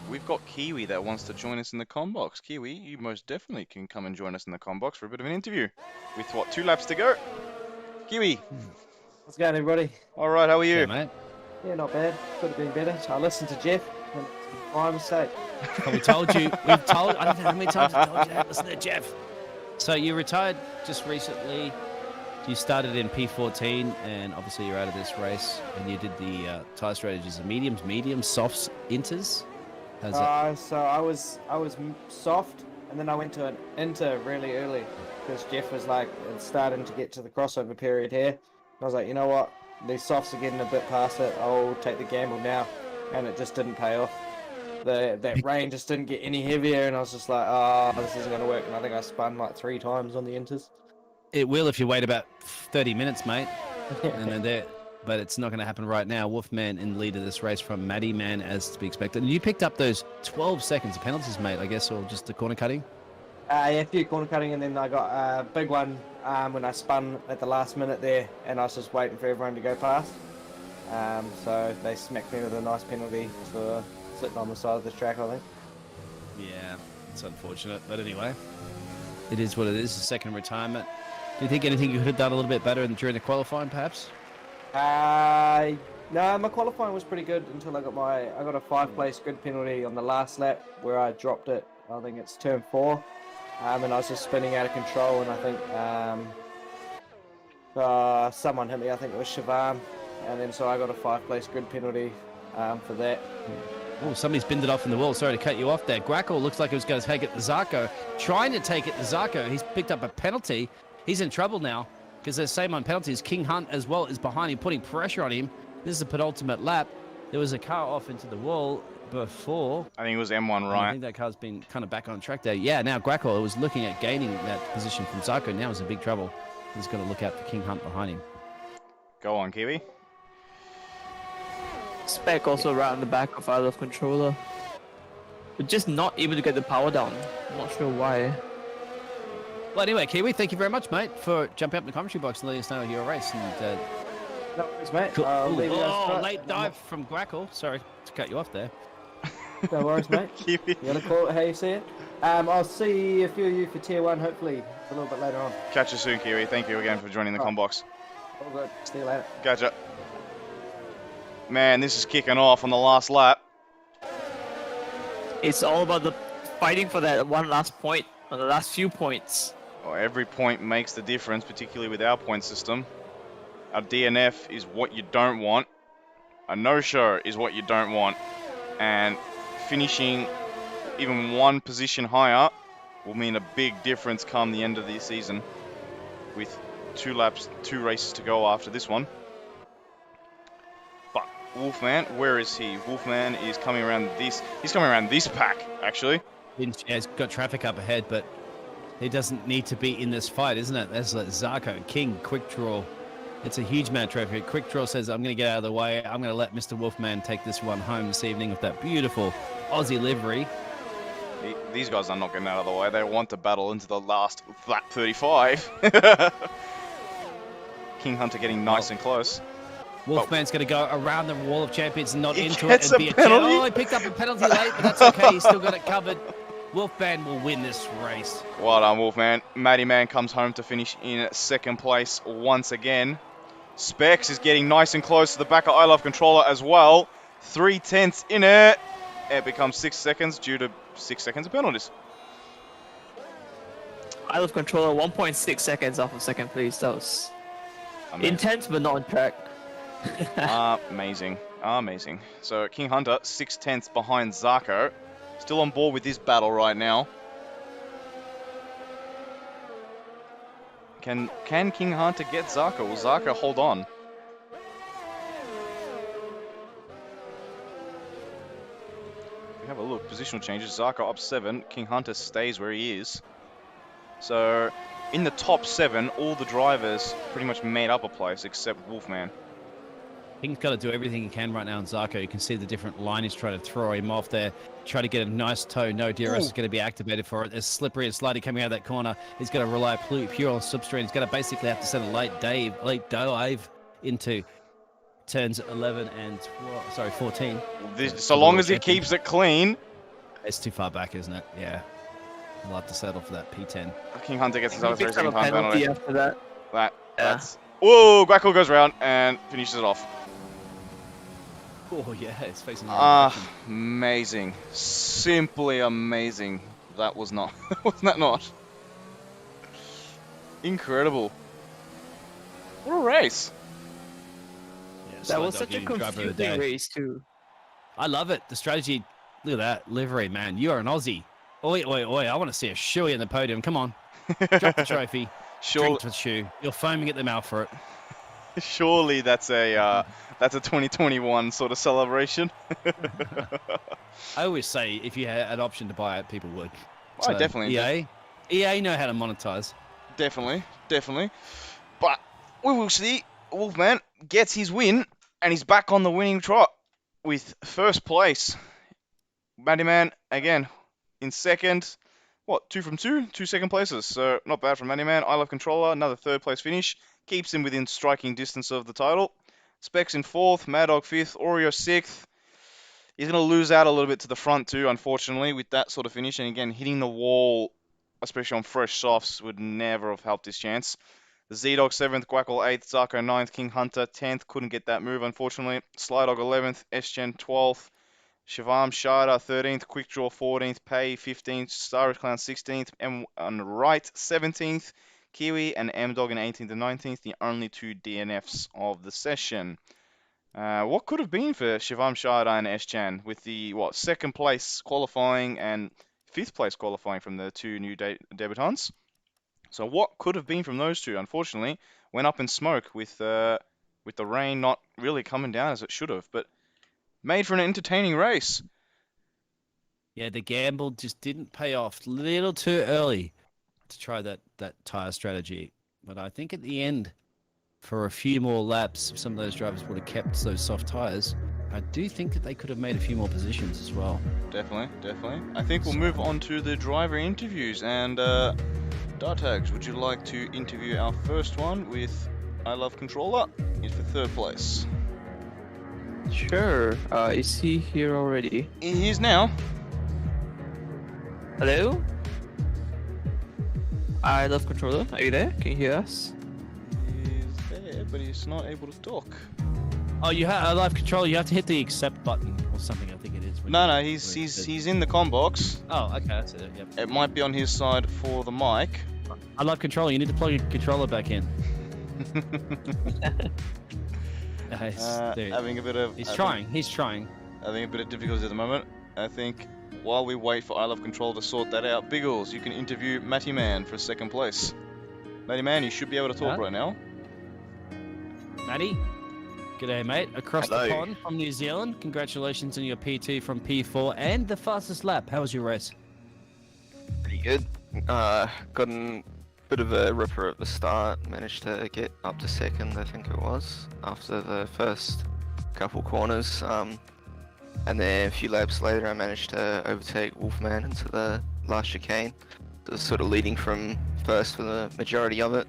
We've got Kiwi that wants to join us in the combox. Kiwi, you most definitely can come and join us in the combox for a bit of an interview. With what, 2 laps to go? Kiwi. How's it going, everybody? All right, how are you? Yeah, mate. Yeah, not bad. Could have been better. I listened to Jeff, and it's my mistake. We told you. I don't know how many times I told you to listen to Jeff. So you retired just recently. You started in P14, and obviously you're out of this race, and you did the tyre strategies of mediums, softs, inters. How's that? So I was soft, and then I went to an inter really early because Jeff was like, it's starting to get to the crossover period here. And I was like, you know what? These softs are getting a bit past it. I'll take the gamble now, and it just didn't pay off. That rain just didn't get any heavier, and I was just like, oh, this isn't going to work. And I think I spun like 3 times on the inters. It will if you wait about 30 minutes, mate. And then there, but it's not going to happen right now. Wolfman in the lead of this race from Matty Man, as to be expected. And you picked up those 12 seconds of penalties, mate, I guess, or just the corner cutting? Yeah, a few corner cutting, and then I got a big one when I spun at the last minute there, and I was just waiting for everyone to go past. So they smacked me with a nice penalty for sitting on the side of the track, I think. Yeah, it's unfortunate. But anyway, it is what it is, a second retirement. Do you think anything you could have done a little bit better during the qualifying, perhaps? No, my qualifying was pretty good until I got a 5-place grid penalty on the last lap where I dropped it. I think it's turn 4, and I was just spinning out of control, and I think someone hit me. I think it was Siobhan, and then so I got a 5-place grid penalty for that. Oh, somebody's binned it off in the wall. Sorry to cut you off there. Grackle looks like he was going to take it to Zarko. Trying to take it to Zarko. He's picked up a penalty. He's in trouble now because there's same on penalties. King Hunt as well is behind him, putting pressure on him. This is the penultimate lap. There was a car off into the wall before. I think it was M1, right? I think that car's been kind of back on track there. Yeah, now Grackle was looking at gaining that position from Zarko. Now he's in big trouble. He's got to look out for King Hunt behind him. Go on, Kiwi. Spec also right on the back of I Love Controller. But just not able to get the power down. I'm not sure why. Well, anyway, Kiwi, thank you very much, mate, for jumping up in the commentary box and letting us know your race. And, No worries, mate. cool. I'll leave you guys Oh, to it. late dive from Grackle. Sorry to cut you off there. No worries, mate. Kiwi. You gonna call it how you see it? I'll see a few of you for tier 1, hopefully a little bit later on. Catch you soon, Kiwi. Thank you again for joining the combox. All good. See you later. Gotcha. Man, this is kicking off on the last lap. It's all about the fighting for that one last point, or the last few points. Well, every point makes the difference, particularly with our point system. A DNF is what you don't want. A no-show is what you don't want. And finishing even one position higher will mean a big difference come the end of the season. With 2 laps, 2 races to go after this one. But Wolfman, where is he? Wolfman is coming around this. He's coming around this pack, actually. Yeah, he's got traffic up ahead, but he doesn't need to be in this fight, isn't it? That's like Zarko, King, Quick Draw. It's a huge amount of traffic. Quick Draw says, I'm going to get out of the way. I'm going to let Mr. Wolfman take this one home this evening with that beautiful Aussie livery. These guys are not getting out of the way. They want to battle into the last lap 35. King Hunter getting nice and close. Wolfman's going to go around the wall of champions and not He into it gets and a be a penalty? Oh, he picked up a penalty late, but that's okay. He's still got it covered. Wolfman will win this race. Well done, Wolfman. Matty Man comes home to finish in second place once again. Specs is getting nice and close to the back of I Love Controller as well. 3/10 in it. It becomes 6 seconds due to 6 seconds of penalties. I love controller 1.6 seconds off of second place. That was intense but not on track. Amazing. Amazing. So King Hunter, 6/10 behind Zarko. Still on board with this battle right now. Can King Hunter get Zarko? Will Zarko hold on? We have a look. Positional changes. Zarko up 7. King Hunter stays where he is. So in the top 7, all the drivers pretty much made up a place except Wolfman. King's got to do everything he can right now in Zarko. You can see the different line he's trying to throw him off there. Try to get a nice toe. No DRS is going to be activated for it. It's slippery and slidey coming out of that corner. He's going to rely pure on slipstream. He's going to basically have to send a late dive into turns 11 and 14. So long as he keeps it clean. It's too far back, isn't it? Yeah. I'll have to settle for that P10. King Hunter gets his other He picks up second a time penalty penalty. after that. That's... Whoa! Grackle goes round and finishes it off. Oh, yeah. It's facing the amazing. Simply amazing. That was not. Wasn't that not? Incredible. What a race. Yeah, That was such a confusing race, too. I love it. The strategy. Look at that. Livery, man. You are an Aussie. Oi, oi, oi. I want to see a shoey in the podium. Come on. Drop the trophy. Drink the shoe. You're foaming at the mouth for it. Surely that's a 2021 sort of celebration. I always say if you had an option to buy it, people would. So definitely. EA know how to monetize. Definitely. But we will see. Wolfman gets his win, and he's back on the winning trot with first place. Matty Man again in second. What, 2 from 2? 2 second places. So not bad from Matty Man. I Love Controller, another third place finish. Keeps him within striking distance of the title. Specs in 4th, Mad Dog 5th, Oreo 6th. He's going to lose out a little bit to the front too, unfortunately, with that sort of finish. And again, hitting the wall, especially on fresh softs, would never have helped his chance. The Z-Dog 7th, Quackle 8th, Zarko 9th, King Hunter 10th. Couldn't get that move, unfortunately. Slydog 11th, S-Gen 12th. Shivam Sharda 13th, Quick Draw 14th, Pay 15th, Star Clown 16th, M on the right 17th, Kiwi and M-Dog in 18th and 19th, the only 2 DNFs of the session. What could have been for Shivam Sharda and S-Chan with the, second place qualifying and 5th place qualifying from the 2 new debutants? So what could have been from those two, unfortunately, went up in smoke with the rain not really coming down as it should have, but made for an entertaining race. Yeah, the gamble just didn't pay off. A little too early to try that tyre strategy. But I think at the end, for a few more laps, if some of those drivers would have kept those soft tyres, I do think that they could have made a few more positions as well. Definitely. I think we'll move on to the driver interviews. And Dartags, would you like to interview our first one with I Love Controller? He's for 3rd place. Sure. Is he here already? He is now. Hello? I Love Controller. Are you there? Can you hear us? He's there, but he's not able to talk. Oh, you have a live controller. You have to hit the accept button or something. I think it is. No, he's in the comm box. Oh, okay, that's it. Yep. It might be on his side for the mic. I love controller. You need to plug your controller back in. Having a bit of. He's trying. Having a bit of difficulty at the moment. I think while we wait for I Love Control to sort that out, Biggles, you can interview Matty Man for 2nd place. Matty Man, you should be able to talk right now. Matty, g'day, mate. Across Hello. the pond from New Zealand. Congratulations on your P2 from P4 and the fastest lap. How was your race? Pretty good. Got a bit of a ripper at the start. Managed to get up to 2nd, I think it was, after the first couple corners. And then a few laps later, I managed to overtake Wolfman into the last chicane. It was sort of leading from first for the majority of it.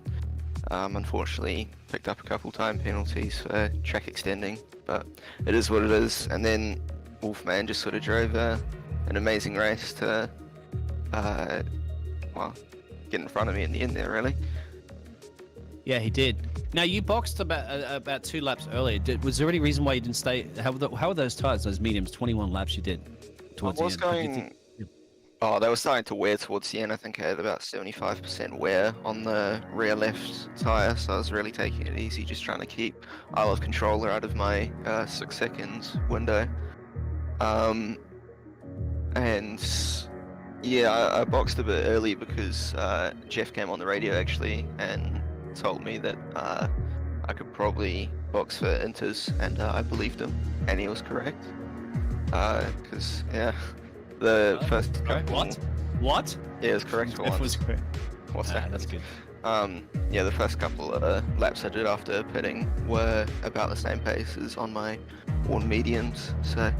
Unfortunately, picked up a couple time penalties for track extending, but it is what it is. And then Wolfman just sort of drove an amazing race to, get in front of me in the end there, really. Yeah, he did. Now, you boxed about 2 laps earlier. Was there any reason why you didn't stay? How were those tires, those mediums, 21 laps you did towards the end? Oh, they were starting to wear towards the end. I think I had about 75% wear on the rear left tyre, so I was really taking it easy, just trying to keep Isle of Controller out of my 6-second window. And yeah, I boxed a bit early because Jeff came on the radio actually and told me that I could probably box for Inters, and I believed him, and he was correct. Because yeah, the first What? Yeah, it was correct for It once. was correct. What's that? That's good. Yeah, the first couple laps I did after pitting were about the same pace as on my worn mediums, so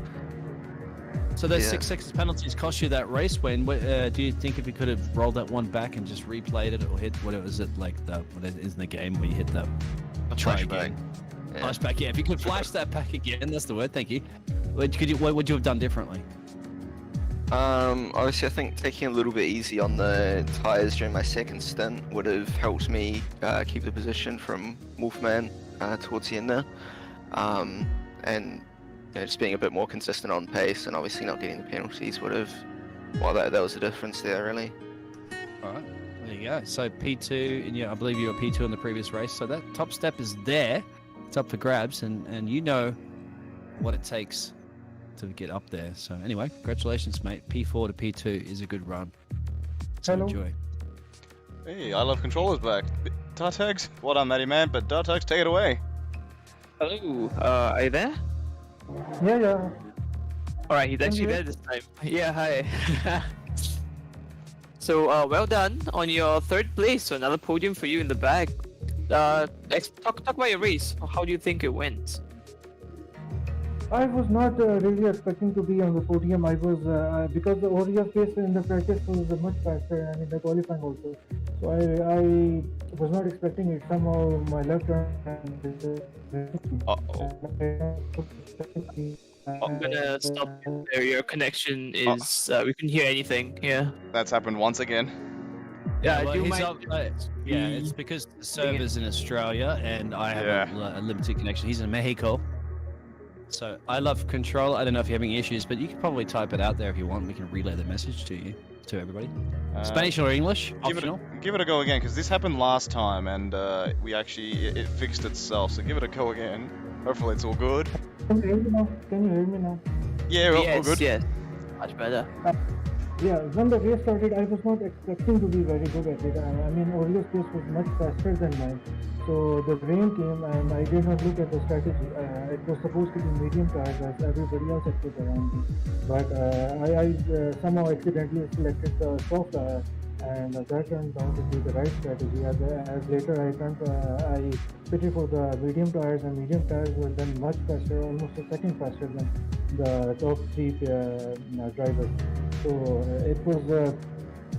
So those Yeah. 6 seconds penalties cost you that race win. Do you think if you could have rolled that one back and just replayed it, or hit what was it like what it is in the game where you hit the try flashback. again? Yeah. Flashback, yeah. If you could flash that back again, that's the word. Thank you. What would you have done differently? Obviously I think taking a little bit easy on the tyres during my second stint would have helped me keep the position from Wolfman towards the end there. And you know, just being a bit more consistent on pace and obviously not getting the penalties would have, well, that was the difference there really. All right, there you go. So P2, and yeah, I believe you were P2 in the previous race. So that top step is there. It's up for grabs, and you know what it takes to get up there. So anyway, congratulations, mate. P4 to P2 is a good run. So Hello. enjoy. Hey, I love controllers back. Dartags, well done, Matty man, but Dartags, take it away. Hello, are you there? Yeah. Alright, he's actually here. there this time. Yeah, hi. So, well done on your third place, so another podium for you in the bag. Talk about your race. How do you think it went? I was not really expecting to be on the podium. I was because the Oria's pace in the practice was much faster and in the qualifying also. So I was not expecting it. Somehow my left turn. I'm gonna stop you there. Your connection is. We couldn't hear anything. Yeah. That's happened once again. Yeah, well, do you he's mind? up, yeah, it's because the server's in Australia and I have a limited connection. He's in Mexico. So I love control. I don't know if you're having issues, but you can probably type it out there if you want. We can relay the message to you, to everybody. Spanish or English, optional. Give it a go again, because this happened last time, and it fixed itself. So give it a go again. Hopefully it's all good. Can you hear me now? Can you hear me now? Yeah, all Yes, good. yes. Much better. Yeah, when the race started, I was not expecting to be very good at it. I mean, Oria's pace was much faster than mine. So the rain came and I did not look at the strategy. It was supposed to be medium tires as everybody else had put around me. But I somehow accidentally selected the soft tire, and that turned out to be the right strategy. As later I pitted for the medium tires, and medium tires were then much faster, almost a second faster than the top three drivers. So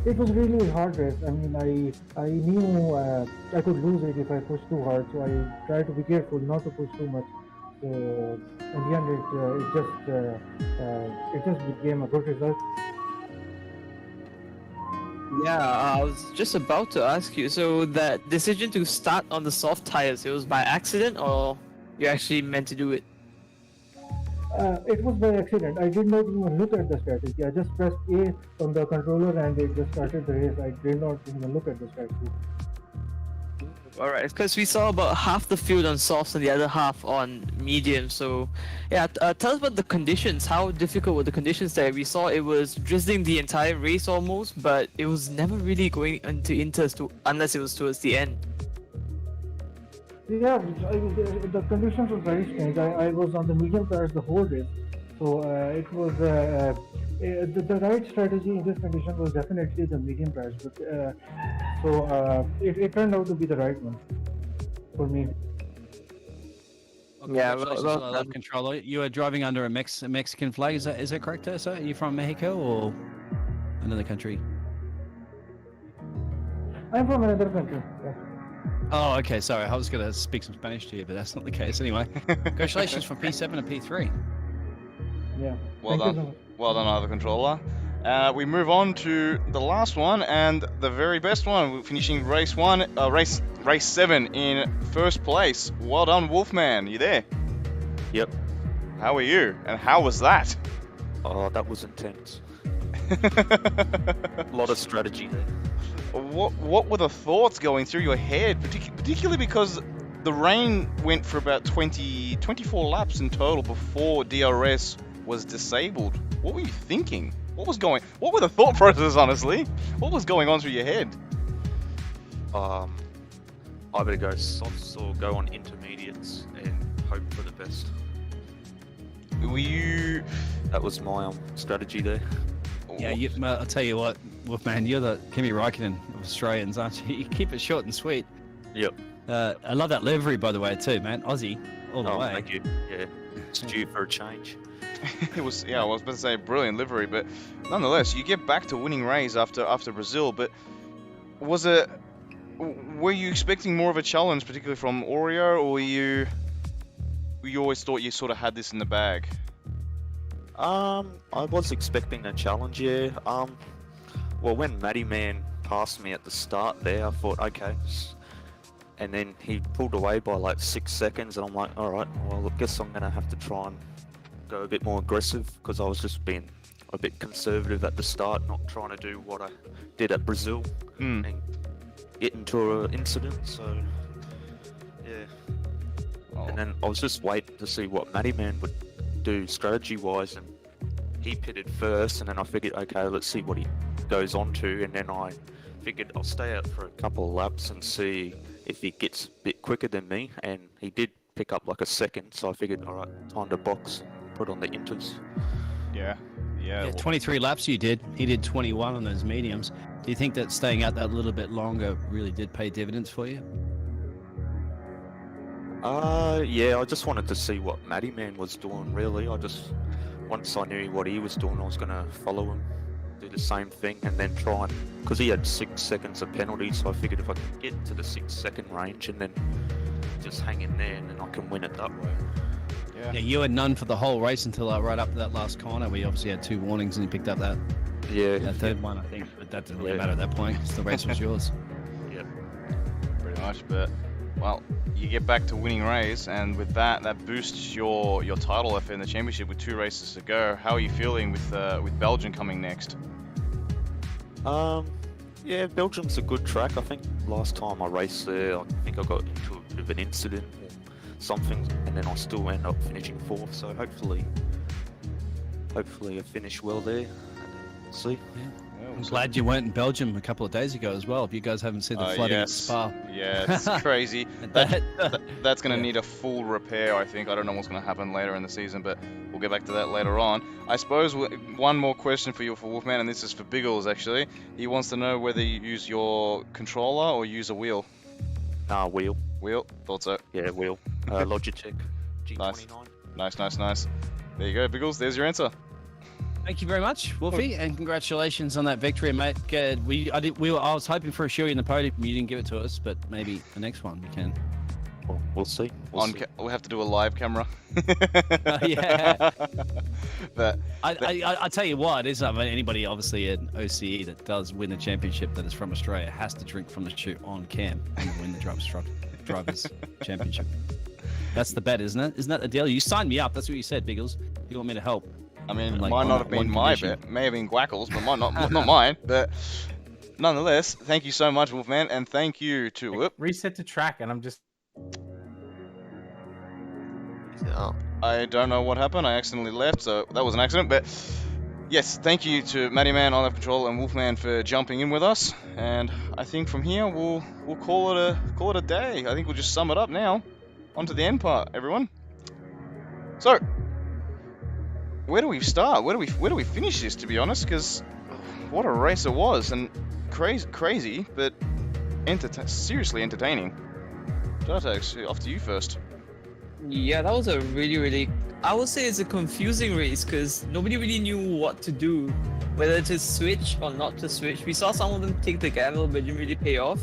it was really hard race. I mean, I knew I could lose it if I pushed too hard, so I tried to be careful not to push too much. So in the end, it just became a good result. Yeah, I was just about to ask you. So that decision to start on the soft tires, it was by accident, or you actually meant to do it? It was by accident. I did not even look at the strategy. I just pressed A on the controller and it just started the race. I did not even look at the strategy. Alright, because we saw about half the field on softs and the other half on medium. So, yeah, tell us about the conditions. How difficult were the conditions there? We saw it was drizzling the entire race almost, but it was never really going into inters unless it was towards the end. Yeah, the conditions were very strange. I was on the medium tires the whole race, so it was the right strategy in this condition was definitely the medium tires. But it turned out to be the right one for me. Yeah, Congratulations on that controller. You are driving under a Mexican flag. Is that correct, sir? Are you from Mexico or another country? I'm from another country. Yeah. Oh, okay. Sorry, I was going to speak some Spanish to you, but that's not the case. Anyway, congratulations from P7 to P3. Yeah. Well Thank you done. so much. Well done, either controller. We move on to the last one and the very best one. We're finishing race 7 in first place. Well done, Wolfman. You there? Yep. How are you? And how was that? Oh, that was intense. A lot of strategy there. What were the thoughts going through your head, particularly because the rain went for about 24 laps in total before DRS was disabled? What were you thinking? What were the thought processes, honestly? What was going on through your head? I better go softs or go on intermediates and hope for the best. Were you... That was my strategy there. Yeah, I'll tell you what, Wolfman, you're the Kimi Räikkönen of Australians, aren't you? You keep it short and sweet. Yep. I love that livery, by the way, too, man. Aussie, all the way. Thank you. Yeah, it's due for a change. It was, yeah, I was about to say brilliant livery, but nonetheless, you get back to winning race after Brazil, but were you expecting more of a challenge, particularly from Oreo, or you always thought you sort of had this in the bag? I was expecting a challenge, yeah. Well, when Matty Man passed me at the start there, I thought, okay. And then he pulled away by like 6 seconds, and I'm like, alright, well, I guess I'm going to have to try and go a bit more aggressive, because I was just being a bit conservative at the start, not trying to do what I did at Brazil and get into an incident, so yeah. And then I was just waiting to see what Matty Man would do strategy-wise, and he pitted first, and then I figured, okay, let's see what he goes on to, and then I figured I'll stay out for a couple of laps and see if he gets a bit quicker than me, and he did pick up like a second, so I figured, alright, time to box, put on the inters. Yeah. Yeah, 23 laps you did. He did 21 on those mediums. Do you think that staying out that little bit longer really did pay dividends for you? Yeah, I just wanted to see what Matty Man was doing, really. Once I knew what he was doing, I was going to follow him, do the same thing, and then try and... Because he had 6 seconds of penalty, so I figured if I could get to the 6-second range and then just hang in there, and then I can win it that way. Yeah, you had none for the whole race until right up to that last corner, where you obviously had 2 warnings and you picked up that third one, I think. But that didn't really matter at that point, because the race was yours. Yep. Pretty much, but... Well, you get back to winning race, and with that boosts your title effort in the championship with 2 races to go. How are you feeling with Belgium coming next? Yeah, Belgium's a good track. I think last time I raced there, I think I got into a bit of an incident or something, and then I still end up finishing 4th. So hopefully I finish well there. See. Yeah. I'm glad you weren't in Belgium a couple of days ago as well. If you guys haven't seen the flooding at Spa. Yeah, it's crazy. That's going to need a full repair, I think. I don't know what's going to happen later in the season, but we'll get back to that later on. I suppose one more question for you, for Wolfman, and this is for Biggles, actually. He wants to know whether you use your controller or use a wheel. Nah, wheel. Wheel? Thought so. Yeah, wheel. Logitech G29. Nice. There you go, Biggles. There's your answer. Thank you very much, Wolfie, and congratulations on that victory, mate. Good. I was hoping for a shoe in the podium. You didn't give it to us, but maybe the next one we can. Well, we'll see. We'll have to do a live camera. Yeah. But I tell you what, is anybody obviously at OCE that does win the championship that is from Australia has to drink from the shoe on cam and win the drivers championship. That's the bet, isn't it? Isn't that the deal? You signed me up. That's what you said, Biggles. You want me to help? I mean, it might not have been my bet. May have been Gwackles, but might not mine. But nonetheless, thank you so much, Wolfman, and thank you to... Reset to track, and I'm just... I don't know what happened. I accidentally left, so that was an accident. But yes, thank you to Matty Man, On Control, and Wolfman for jumping in with us. And I think from here we'll call it a day. I think we'll just sum it up now. On to the end part, everyone. So, where do we start? Where do we finish this? To be honest, because what a race it was, and crazy, but seriously entertaining. Dartax, off to you first. Yeah, that was a really, I would say it's a confusing race because nobody really knew what to do, whether to switch or not to switch. We saw some of them take the gamble, but didn't really pay off.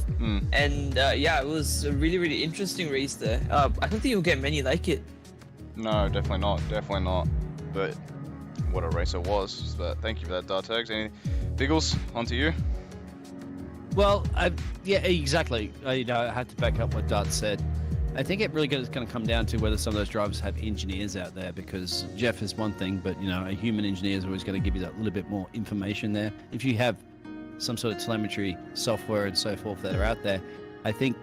And yeah, it was a really interesting race there. I don't think you'll get many like it. No, definitely not. But what a race it was. But thank you for that, Dartags. Biggles, on to you. Well, yeah, exactly. I had to back up what Dart said. I think it really is going to come down to whether some of those drivers have engineers out there, because Jeff is one thing, but a human engineer is always going to give you that little bit more information there. If you have some sort of telemetry software and so forth that are out there, I think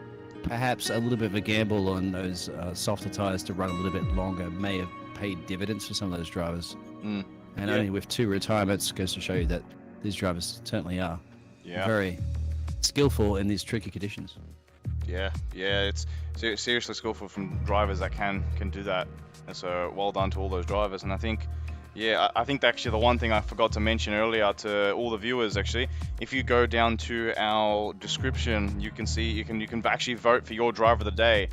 perhaps a little bit of a gamble on those softer tires to run a little bit longer may have paid dividends for some of those drivers. And only with 2 retirements goes to show you that these drivers certainly are very skillful in these tricky conditions. Yeah, it's seriously skillful from drivers that can do that. And so well done to all those drivers. And I think, I think actually the one thing I forgot to mention earlier to all the viewers, actually, if you go down to our description, you can see you can actually vote for your driver of the day.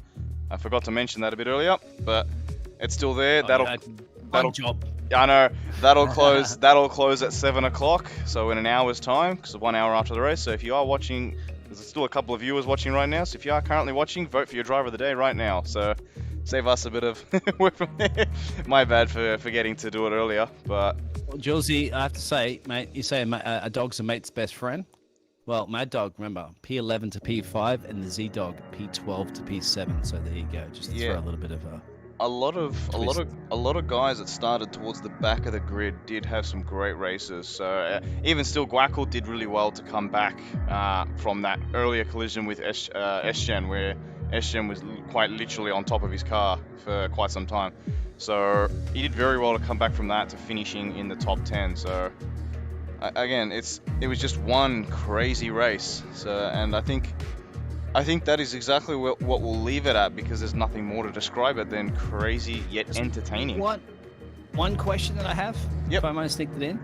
I forgot to mention that a bit earlier, but it's still there. That'll job. I know that'll close at 7 o'clock. So in an hour's time, because 1 hour after the race. So if you are watching, there's still a couple of viewers watching right now. So if you are currently watching, vote for your driver of the day right now. So save us a bit of work from there. My bad for forgetting to do it earlier. But well, Julesy, I have to say, mate, you say a dog's a mate's best friend. Well, Mad Dog, remember, P11 to P5, and the Z Dog P12 to P7. So there you go. Just to throw a little bit of a lot of guys that started towards the back of the grid did have some great races. So even still, Guackle did really well to come back from that earlier collision with Eschen, where Eschen was quite literally on top of his car for quite some time. So he did very well to come back from that to finishing in the top 10. So again, it was just one crazy race. So, and I think that is exactly what we'll leave it at, because there's nothing more to describe it than crazy yet entertaining. One question that I have, if I might sneak it in,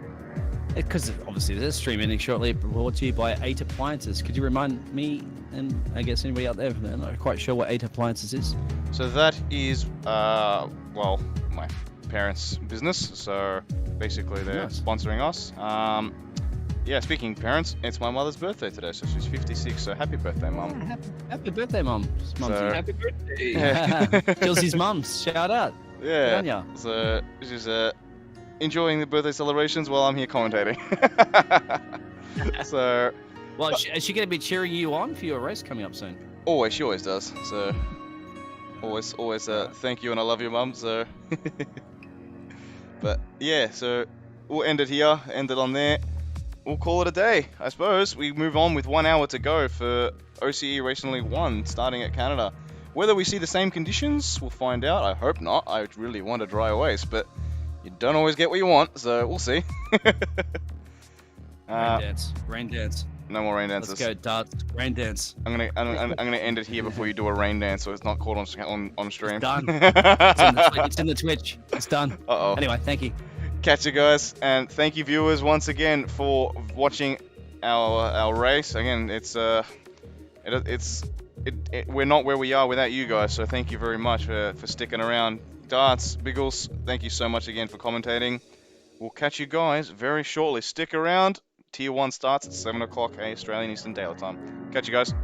because obviously there's a stream ending shortly, brought to you by 8 Appliances. Could you remind me, and I guess anybody out there, I'm not quite sure what 8 Appliances is? So that is, well, my parents' business. So basically they're sponsoring us. Yeah, speaking of parents, it's my mother's birthday today, so she's 56, so happy birthday, Mum. Happy birthday, Mum. Happy birthday. Kelsey's mum, shout out. Yeah, so she's enjoying the birthday celebrations while I'm here commentating. So... Well, is she going to be cheering you on for your race coming up soon? Always, she always does, so... Always, thank you and I love you, Mum, so... But, yeah, so we'll end it here, end it on there. We'll call it a day, I suppose. We move on with 1 hour to go for OCE Racing League 1, starting at Canada. Whether we see the same conditions, we'll find out. I hope not. I really want a dry race, but you don't always get what you want, so we'll see. Rain dance. No more rain dances. Let's go, darts. Rain dance. I'm gonna end it here before you do a rain dance, so it's not caught on stream. It's done. It's in the Twitch. It's done. Uh-oh. Anyway, thank you. Catch you guys, and thank you viewers once again for watching our race. Again, we're not where we are without you guys, so thank you very much for sticking around. Darts, Biggles, thank you so much again for commentating. We'll catch you guys very shortly. Stick around. Tier 1 starts at 7 o'clock Australian Eastern Daylight Time. Catch you guys.